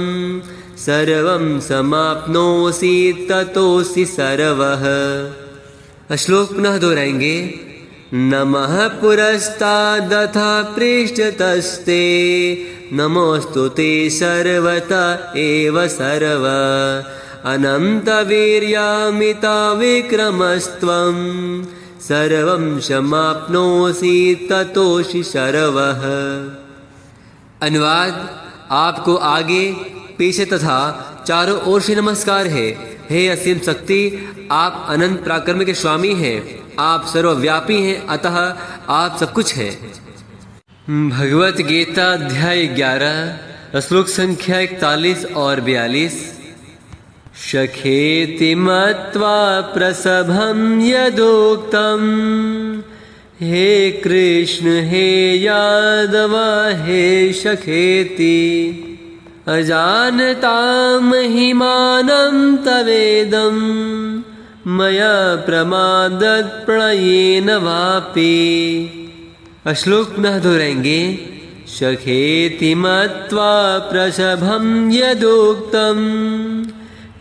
सर्वं समाप्नोषि ततोऽसि सर्वः। श्लोक पुनः दोहराएंगे। नमः पुरस्तादथ पृष्ठतस्ते नमोस्तुते सर्वत एव सर्व अनन्तवीर्यामितविक्रमस्त्वं सर्वं समाप्नोषि ततोऽसि सर्वः। अनुवाद। आपको आगे, पीछे तथा चारों ओर से नमस्कार है। हे असीम शक्ति, आप अनंत पराक्रम के स्वामी हैं। आप सर्वव्यापी हैं, अतः आप सब कुछ हैं। भगवत गीता अध्याय 11 श्लोक संख्या 41 और 42। सखेति मत्वा प्रसभं यदोक्तं हे कृष्ण हे यादव हे सखेति अजानता महिमानं तवेदं मया प्रमादत् प्रणयेन वापि। श्लोक पुनः दोहराएंगे। सखेति मत्वा प्रसभं यदुक्तं,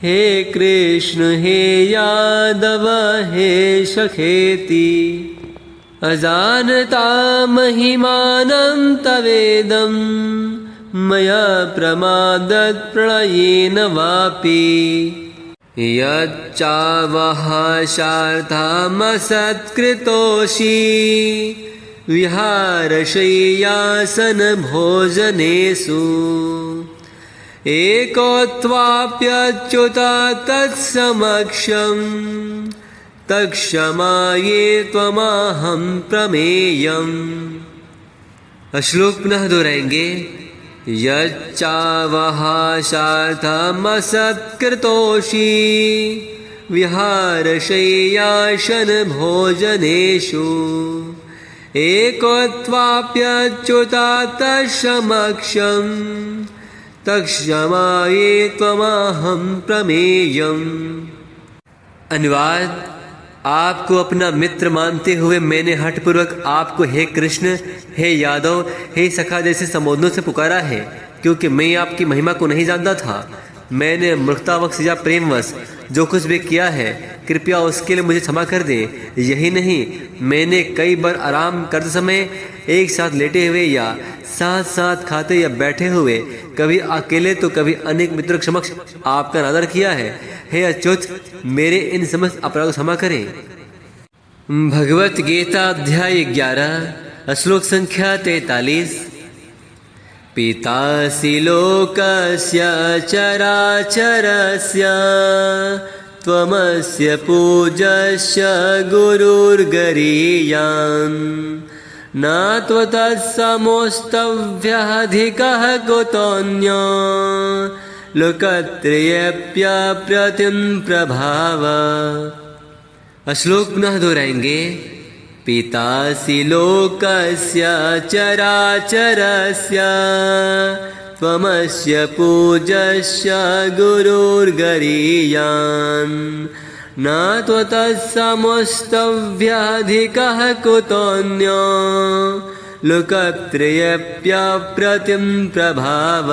हे कृष्ण हे यादव हे सखेति, अजानता महिमानं तवेदं, मया प्रमादत् प्रणयेन वापि। यच्चावः शार्थमसत्कृतोषि, विहारशय्यासनभोजनेषु, एको त्वाप्यच्युत तत्समक्षं, तत्क्षमाये त्वमहं प्रमेयम्। श्लोक पुनः दोहराएंगे। यच्चावः शार्थमसत्कृतोषि, विहारशय्यासनभोजनेषु, एको त्वाप्यच्युत तत्समक्षं, तत्क्षमाये त्वमहं प्रमेयम्। अनुवाद। आपको अपना मित्र मानते हुए मैंने हठपूर्वक आपको हे कृष्ण, हे यादव, हे सखा जैसे संबोधनों से पुकारा है, क्योंकि मैं आपकी महिमा को नहीं जानता था। मैंने मूर्खतावश या प्रेमवश जो कुछ भी किया है, कृपया उसके लिए मुझे क्षमा कर दे। यही नहीं, मैंने कई बार आराम करते समय एक साथ लेटे हुए या साथ साथ खाते या बैठे हुए, कभी अकेले तो कभी अनेक मित्रों के समक्ष आपका अनादर किया है। हे अच्युत, मेरे इन समस्त अपराधों क्षमा करें। भगवत गीता अध्याय 11 श्लोक संख्या 43। पितासि लोकस्य चराचरस्य, त्वमस्य पूज्यस्य गुरुर्गरीयान्, न त्वत्समोस्तव्यधिकः कुतोऽन्यो, लोकत्रयेऽप्यप्रतिं प्रभाव। श्लोक पुनः दोहराएंगे। पितासि लोकस्य चराचरस्य, त्वमस्य पूज्यस्य गुरुर्गरीयान्, न त्वत्समोस्तव्यधिकः कुतोऽन्यो, लोकत्रयेऽप्यप्रतिं प्रभाव।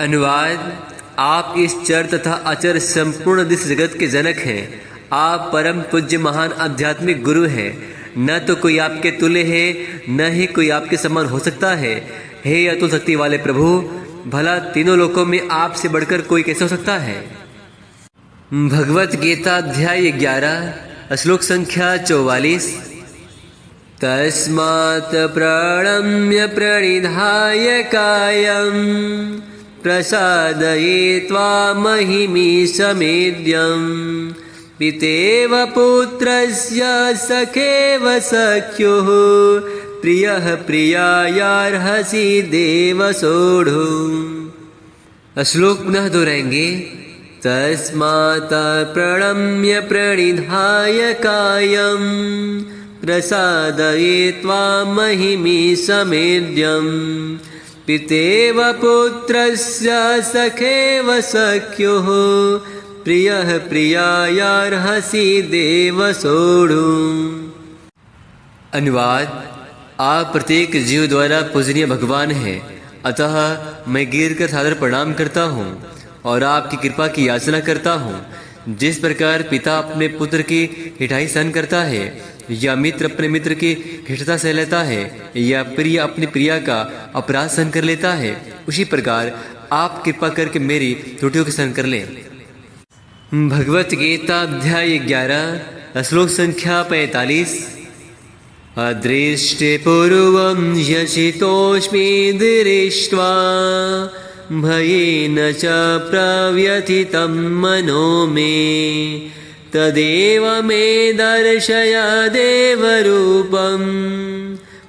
अनुवाद। आप इस चर तथा अचर संपूर्ण दिस जगत के जनक हैं। आप परम पूज्य महान आध्यात्मिक गुरु हैं। न तो कोई आपके तुल्य है, न ही कोई आपके समान हो सकता है। हे अतुल शक्ति वाले प्रभु, भला तीनों लोकों में आपसे बढ़कर कोई कैसे हो सकता है। भगवत गीता अध्याय 11 श्लोक संख्या 44। तस्मात् प्रणम्य प्रणिधाय कायं, प्रसादयित्वा महिमीशमेद्यम्, पितेव पुत्रस्य सखेव सख्युः, प्रियः प्रियायार्हसि देव सोढुम्। श्लोक पुनः दोहराएंगे। तस्मात् प्रणम्य प्रणिधाय कायं, प्रसादयित्वा महिमीशमेद्यम्, पितेव पुत्रस्य सखेव सख्युः, प्रियः प्रियायार्हसि देव सोढुम्। अनुवाद। आप प्रत्येक जीव द्वारा पूजनीय भगवान हैं, अतः मैं गिर कर सादर प्रणाम करता हूँ और आपकी कृपा की याचना करता हूँ। जिस प्रकार पिता अपने पुत्र की हिठाई सहन करता है, या मित्र अपने मित्र की घृष्टता सह लेता है, या प्रिय अपनी प्रिया का अपराध सहन कर लेता है, उसी प्रकार आप कृपा करके मेरी त्रुटियों को सहन कर लें। भगवत गीता अध्याय 11 श्लोक संख्या 45। अदृष्टे पूर्वं यशितोऽस्मि दृष्ट्वा, भयेन च प्रव्यथितं मनो मे, तदेव मे दर्शय देवरूपं,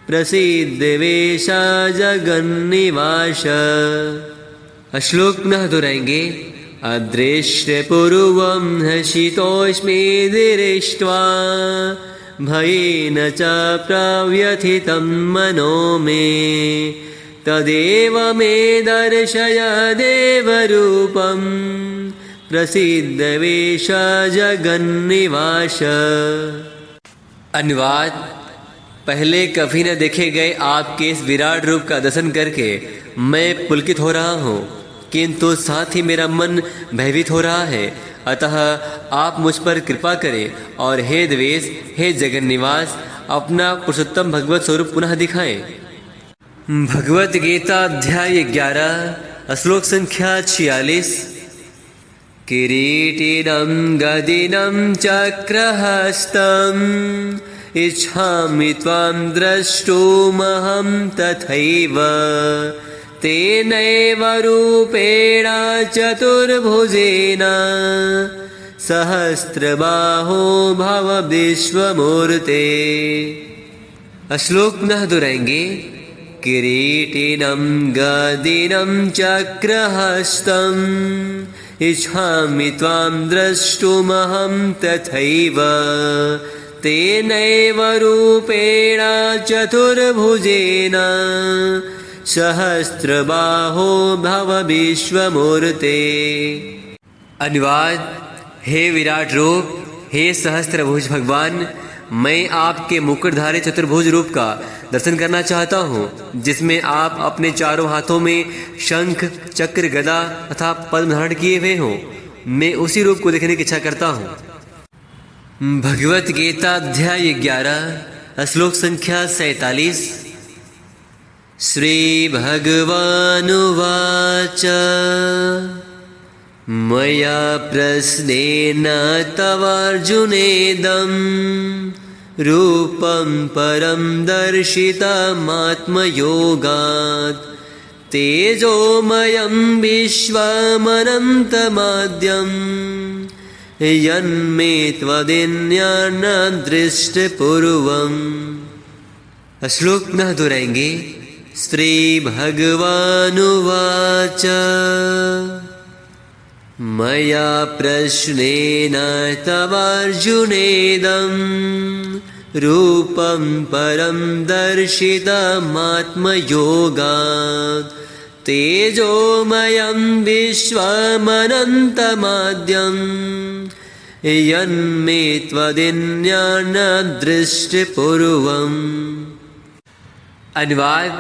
प्रसीद देवेश जगन्निवास। श्लोक पुनः दोहराएंगे। अदृष्टे पूर्वं हसितोऽस्मि दृष्ट्वा, भयेन च प्रव्यथितं मनो मे, तदेव मे दर्शय देवरूपं, प्रसीद देवेश जगन्निवास। अनुवाद। पहले कभी न देखे गए आपके इस विराट रूप का दर्शन करके मैं पुलकित हो रहा हूँ, किंतु साथ ही मेरा मन भयभीत हो रहा है। अतः आप मुझ पर कृपा करें और हे द्वेष, हे जगन निवास, अपना पुरुषोत्तम भगवत स्वरूप पुनः दिखाएं। भगवत गीता अध्याय 11 श्लोक संख्या 46। किरीटिनं गदिनं चक्रहस्तम् इच्छामि त्वां द्रष्टुमहं तथैव तेनैव रूपेण चतुर्भुजेन सहस्रबाहो भव विश्वमूर्ते। श्लोक पुनः दोहराएंगे। किरीटिनं गदिनं चक्रहस्तम् इच्छामि त्वां द्रष्टुमहं तथैव तेनैव रूपेण चतुर्भुजेन सहस्रबाहो भव विश्वमूर्ते। अनुवाद। हे विराट रूप, हे सहस्त्रभुज भगवान, मैं आपके मुकुटधारी चतुर्भुज रूप का दर्शन करना चाहता हूँ, जिसमें आप अपने चारों हाथों में शंख, चक्र, गदा तथा पद्म धारण किए हुए हों। मैं उसी रूप को देखने की इच्छा करता हूँ। भगवत गीता अध्याय 11 श्लोक संख्या 47। श्री भगवानुवाच मया प्रश्नेन तवार्जुनेदं रूपं परं दर्शितमात्मयोगात् तेजोमयं विश्वमनन्तमाद्यम् यन्मे त्वदन्येन दृष्टपूर्वम्। श्लोक पुनः दोहराएंगे। श्री भगवानुवाच मया प्रश्नेन तवार्जुनेदं रूपं परं दर्शितमात्मयोगात् तेजोमयं विश्वमनन्तमाद्यम् यन्मे त्वदन्येन दृष्टपूर्वम्। अनुवाद।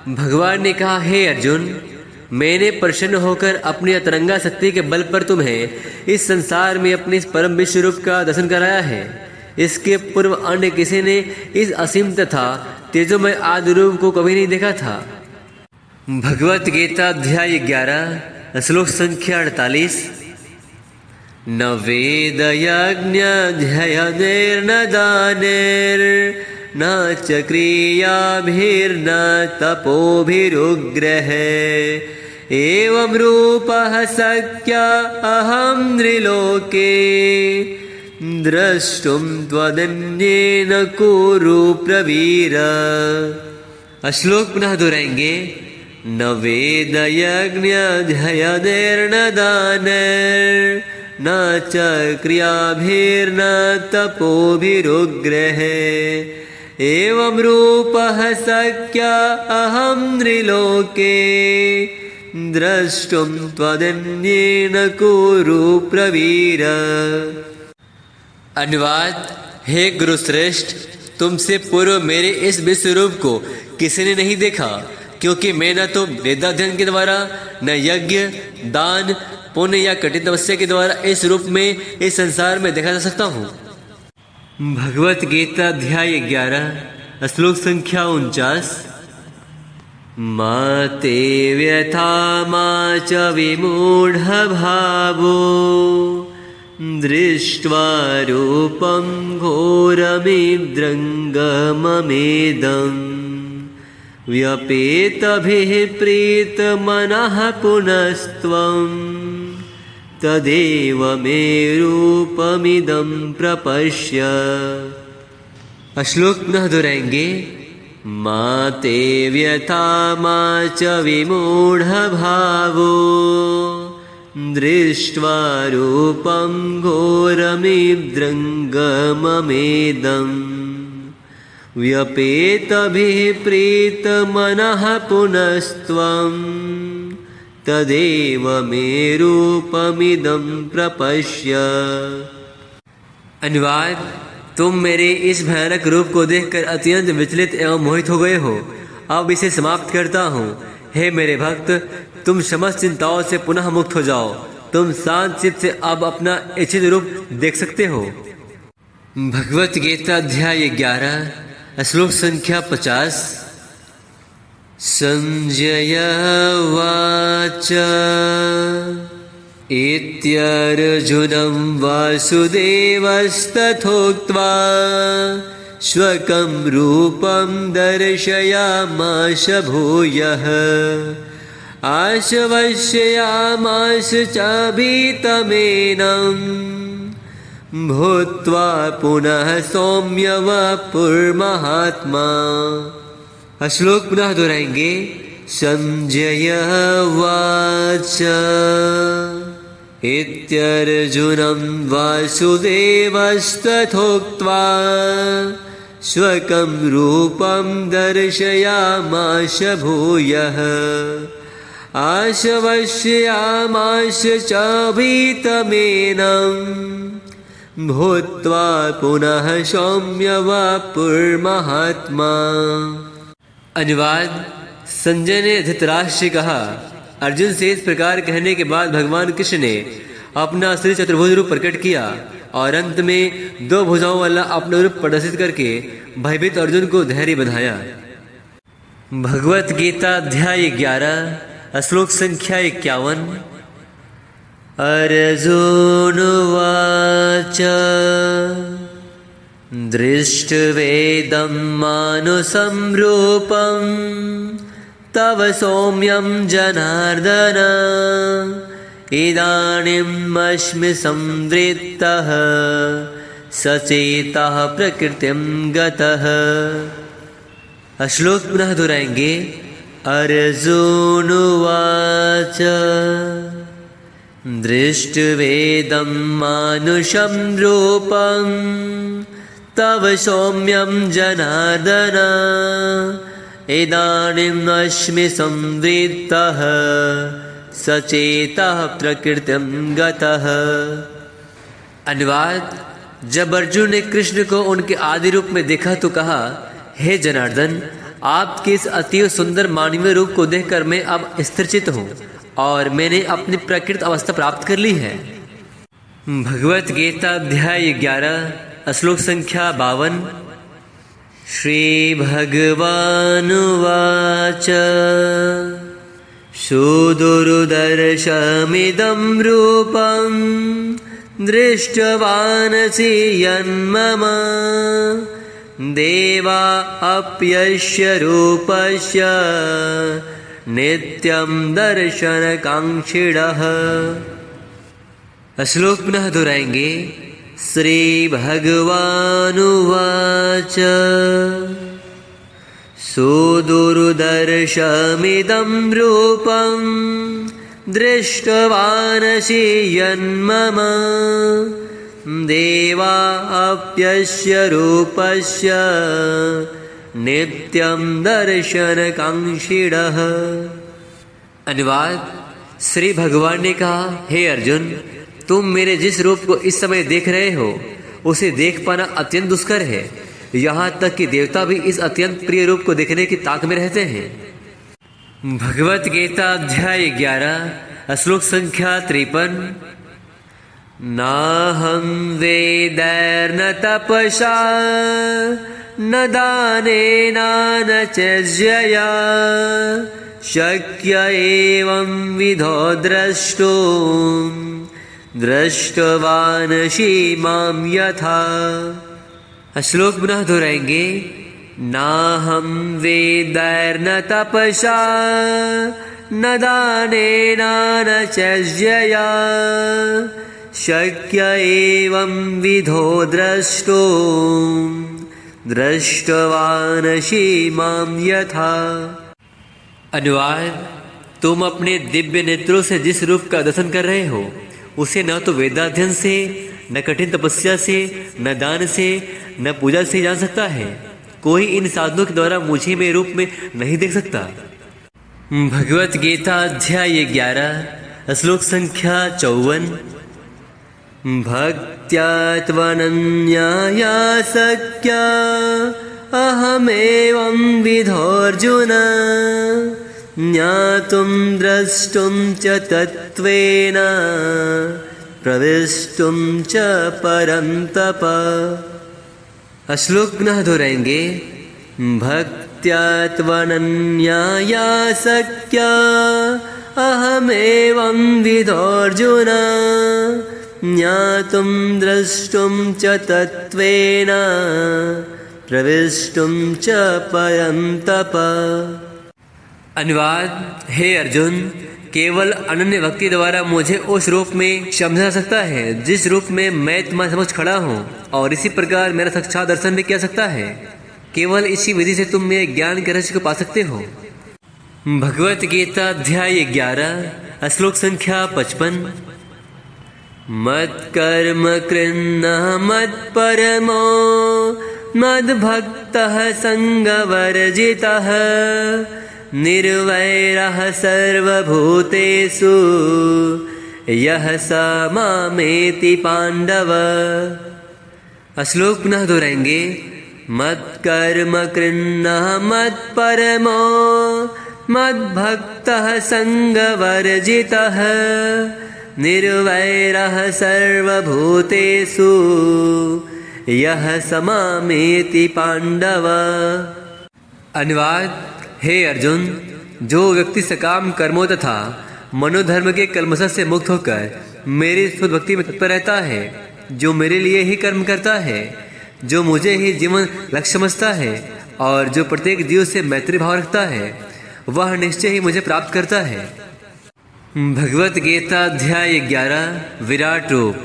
भगवान ने कहा, हे अर्जुन, मैंने प्रसन्न होकर अपनी अतरंगा शक्ति के बल पर तुम्हें इस संसार में अपने इस परम विश्व रूप का दर्शन कराया है। इसके पूर्व अन्य किसी ने इस असीम तथा तेजोमय आदि रूप को कभी नहीं देखा था। भगवत गीता अध्याय 11 श्लोक संख्या 48। न वेदयज्ञध्ययनेर्न दानेर्न च क्रियाभिर्न तपोभिरुग्रः एवं रूपः शक्य अहं नृलोके द्रष्टुं त्वदन्येन कुरु प्रवीर। श्लोक पुनः दोहराएंगे। न वेदयज्ञध्ययनेर्न दानेर्न च क्रियाभिर्न तपोभिरुग्रः एवं रूपः शक्य अहं नृलोके द्रष्टुं त्वदन्येन कुरु प्रवीर। अनुवाद। हे गुरुश्रेष्ठ, तुमसे पूर्व मेरे इस विश्व रूप को किसी ने नहीं देखा, क्योंकि मैं न तो वेदाध्ययन के द्वारा, न यज्ञ, दान, पुण्य या कठिन तपस्या के द्वारा इस रूप में इस संसार में देखा जा सकता हूँ। भगवत गीता अध्याय 11 श्लोक संख्या 49। मा ते व्यथा मा च विमूढ़ भावो दृष्ट्वा रूपं घोरमिदृङ्गममेदम् व्यपेतभिः प्रीतमनः पुनस्त्वं तदेव मे रूपमिदं प्रपश्य। श्लोक पुनः दोहराएंगे। मा ते व्यथा मा च विमूढ़ भावो दृष्ट्वा रूपं घोरमिदृङ्गममेदम् व्यपेतभिः प्रीतमनः पुनस्त्वं तदेव मे रूपमिदं प्रपश्य। अनुवाद। तुम मेरे इस भयानक रूप को देखकर अत्यंत विचलित एवं मोहित हो गए हो। अब इसे समाप्त करता हूँ। हे मेरे भक्त, तुम समस्त चिंताओं से पुनः मुक्त हो जाओ। तुम शांत चित्त से अब अपना इच्छित रूप देख सकते हो। भगवत गीता अध्याय 11 श्लोक संख्या 50। संजय वाच इत्यर्जुनं वासुदेवस्तथोक्त्वा स्वकं रूपं दर्शयामास भूयः आश्वस्ययामास च भीतमेनं भूत्वा पुनः सौम्य वपुर्महात्मा। श्लोक पुनः दोहराएंगे। संजय वाच इत्यर्जुनं वासुदेवस्तथोक्त्वा स्वकं रूपं दर्शयामास भूयः आश्वस्ययामास च भीतमेनं भूत्वा पुनः सौम्य वपुर्महात्मा। अनुवाद। संजय ने धृतराष्ट्र से कहा, अर्जुन से इस प्रकार कहने के बाद भगवान कृष्ण ने अपना श्री चतुर्भुज रूप प्रकट किया और अंत में 2 भुजाओं वाला अपना रूप प्रदर्शित करके भयभीत अर्जुन को धैर्य बंधाया। भगवत गीता अध्याय 11 श्लोक संख्या 51। अर्जुनोवाच दृष्ट्वेदं मानुषं रूपं तव सौम्यं जनार्दन इदानीमस्मि संवृत्तः सचेतः प्रकृतिं गतः। श्लोक पुनः दोहराएंगे। अर्जुनोवाच दृष्ट्वेदं मानुषं रूपं तव सौम्यं जनार्दन इदानीमस्मि संवृत्तः सचेतः प्रकृतिं गतः। अनुवाद। जब अर्जुन ने कृष्ण को उनके आदि रूप में देखा तो कहा, हे जनार्दन, आपके इस अति सुंदर मानवीय रूप को देखकर मैं अब स्थिरचित्त हूँ और मैंने अपनी प्रकृत अवस्था प्राप्त कर ली है। भगवत गीता अध्याय 11 श्लोक संख्या 52। श्री भगवानुवाच सुदुर्दर्शमिदं रूपं दृष्टवानसि यन्मम देवा अप्यस्य रूपस्य नित्यं दर्शनकाङ्क्षिणः। श्लोक पुनः दोहराएंगे। श्री भगवानुवाच सुदुर्दर्शमिदं रूपं दृष्टवानसि यन्मम देवा अप्यस्य रूपस्य नित्यं दर्शनकाङ्क्षिणः। अनुवाद। श्री भगवान ने कहा, हे अर्जुन, तुम मेरे जिस रूप को इस समय देख रहे हो उसे देख पाना अत्यंत दुष्कर है। यहाँ तक कि देवता भी इस अत्यंत प्रिय रूप को देखने की ताक में रहते हैं। भगवत गीता अध्याय 11 श्लोक संख्या 53। नाहं वेदैर्न तपसा न दानेन न चर्यया शक्य एवं विधो द्रष्टुं दृष्टवानसि मां यथा। श्लोक पुनः दोहराएंगे। नाहं वेदैर्न तपसा न दानेन न चर्यया शक्य एवं विधो द्रष्टुं दृष्टवानसि मां यथा। अनुवाद। तुम अपने दिव्य नेत्रों से जिस रूप का दर्शन कर रहे हो उसे न तो वेदाध्ययन से, न कठिन तपस्या से, न दान से, न पूजा से जान सकता है। कोई इन साधनों के द्वारा मुझे मेरे रूप में नहीं देख सकता। भगवत गीता अध्याय 11 श्लोक संख्या 54। भक्त्या त्वनन्याया शक्या अहमेवं विधोऽर्जुन ज्ञातुं द्रष्टुं च तत्त्वेन प्रविष्टुं च परन्तप। श्लोक पुनः दोहराएंगे। भक्त्या त्वनन्याया शक्या अहमेवं विधोऽर्जुन ज्ञातुं द्रष्टुं च तत्त्वेन प्रविष्टुं च परन्तप। अनुवाद। हे अर्जुन, केवल अनन्य भक्ति द्वारा मुझे उस रूप में समझा सकता है जिस रूप में मैं तुम्हारे समक्ष खड़ा हूँ, और इसी प्रकार मेरा साक्षात दर्शन भी किया सकता है। केवल इसी विधि से तुम मेरे ज्ञान के रहस्य को पा सकते हो। भगवत गीता अध्याय 11 श्लोक संख्या 55। मत्कर्म कृन्नः मत्परमो मद्भक्तः संगवर्जितः निर्वैरः सर्वभूतेषु यः स मामेति पांडव। श्लोक पुनः दोहराएंगे। मत्कर्म कृन्नः मत्परमो मद्भक्तः संगवर्जितः निर्वैरः सर्वभूतेषु यः स मामेति पांडव। अनुवाद। हे अर्जुन, जो व्यक्ति सकाम कर्मों तथा मनोधर्म के कल्मश से मुक्त होकर मेरी शुद्ध भक्ति में तत्पर रहता है, जो मेरे लिए ही कर्म करता है, जो मुझे ही जीवन लक्ष्य समझता है और जो प्रत्येक जीव से मैत्री भाव रखता है, वह निश्चय ही मुझे प्राप्त करता है। भगवत गीता अध्याय 11 विराट रूप।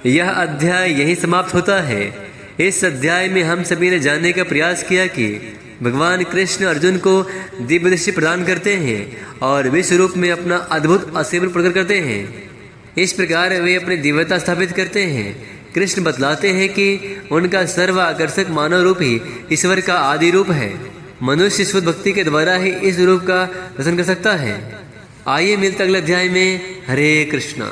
यह अध्याय यही समाप्त होता है। इस अध्याय में हम सभी ने जानने का प्रयास किया कि भगवान कृष्ण अर्जुन को दिव्य दृष्टि प्रदान करते हैं और विश्व रूप में अपना अद्भुत असीम प्रकट करते हैं। इस प्रकार वे अपनी दिव्यता स्थापित करते हैं। कृष्ण बतलाते हैं कि उनका सर्व आकर्षक मानव रूप ही ईश्वर का आदि रूप है। मनुष्य शुद्ध भक्ति के द्वारा ही इस रूप का दर्शन कर सकता है। आइए मिलते अगले अध्याय में। हरे कृष्णा।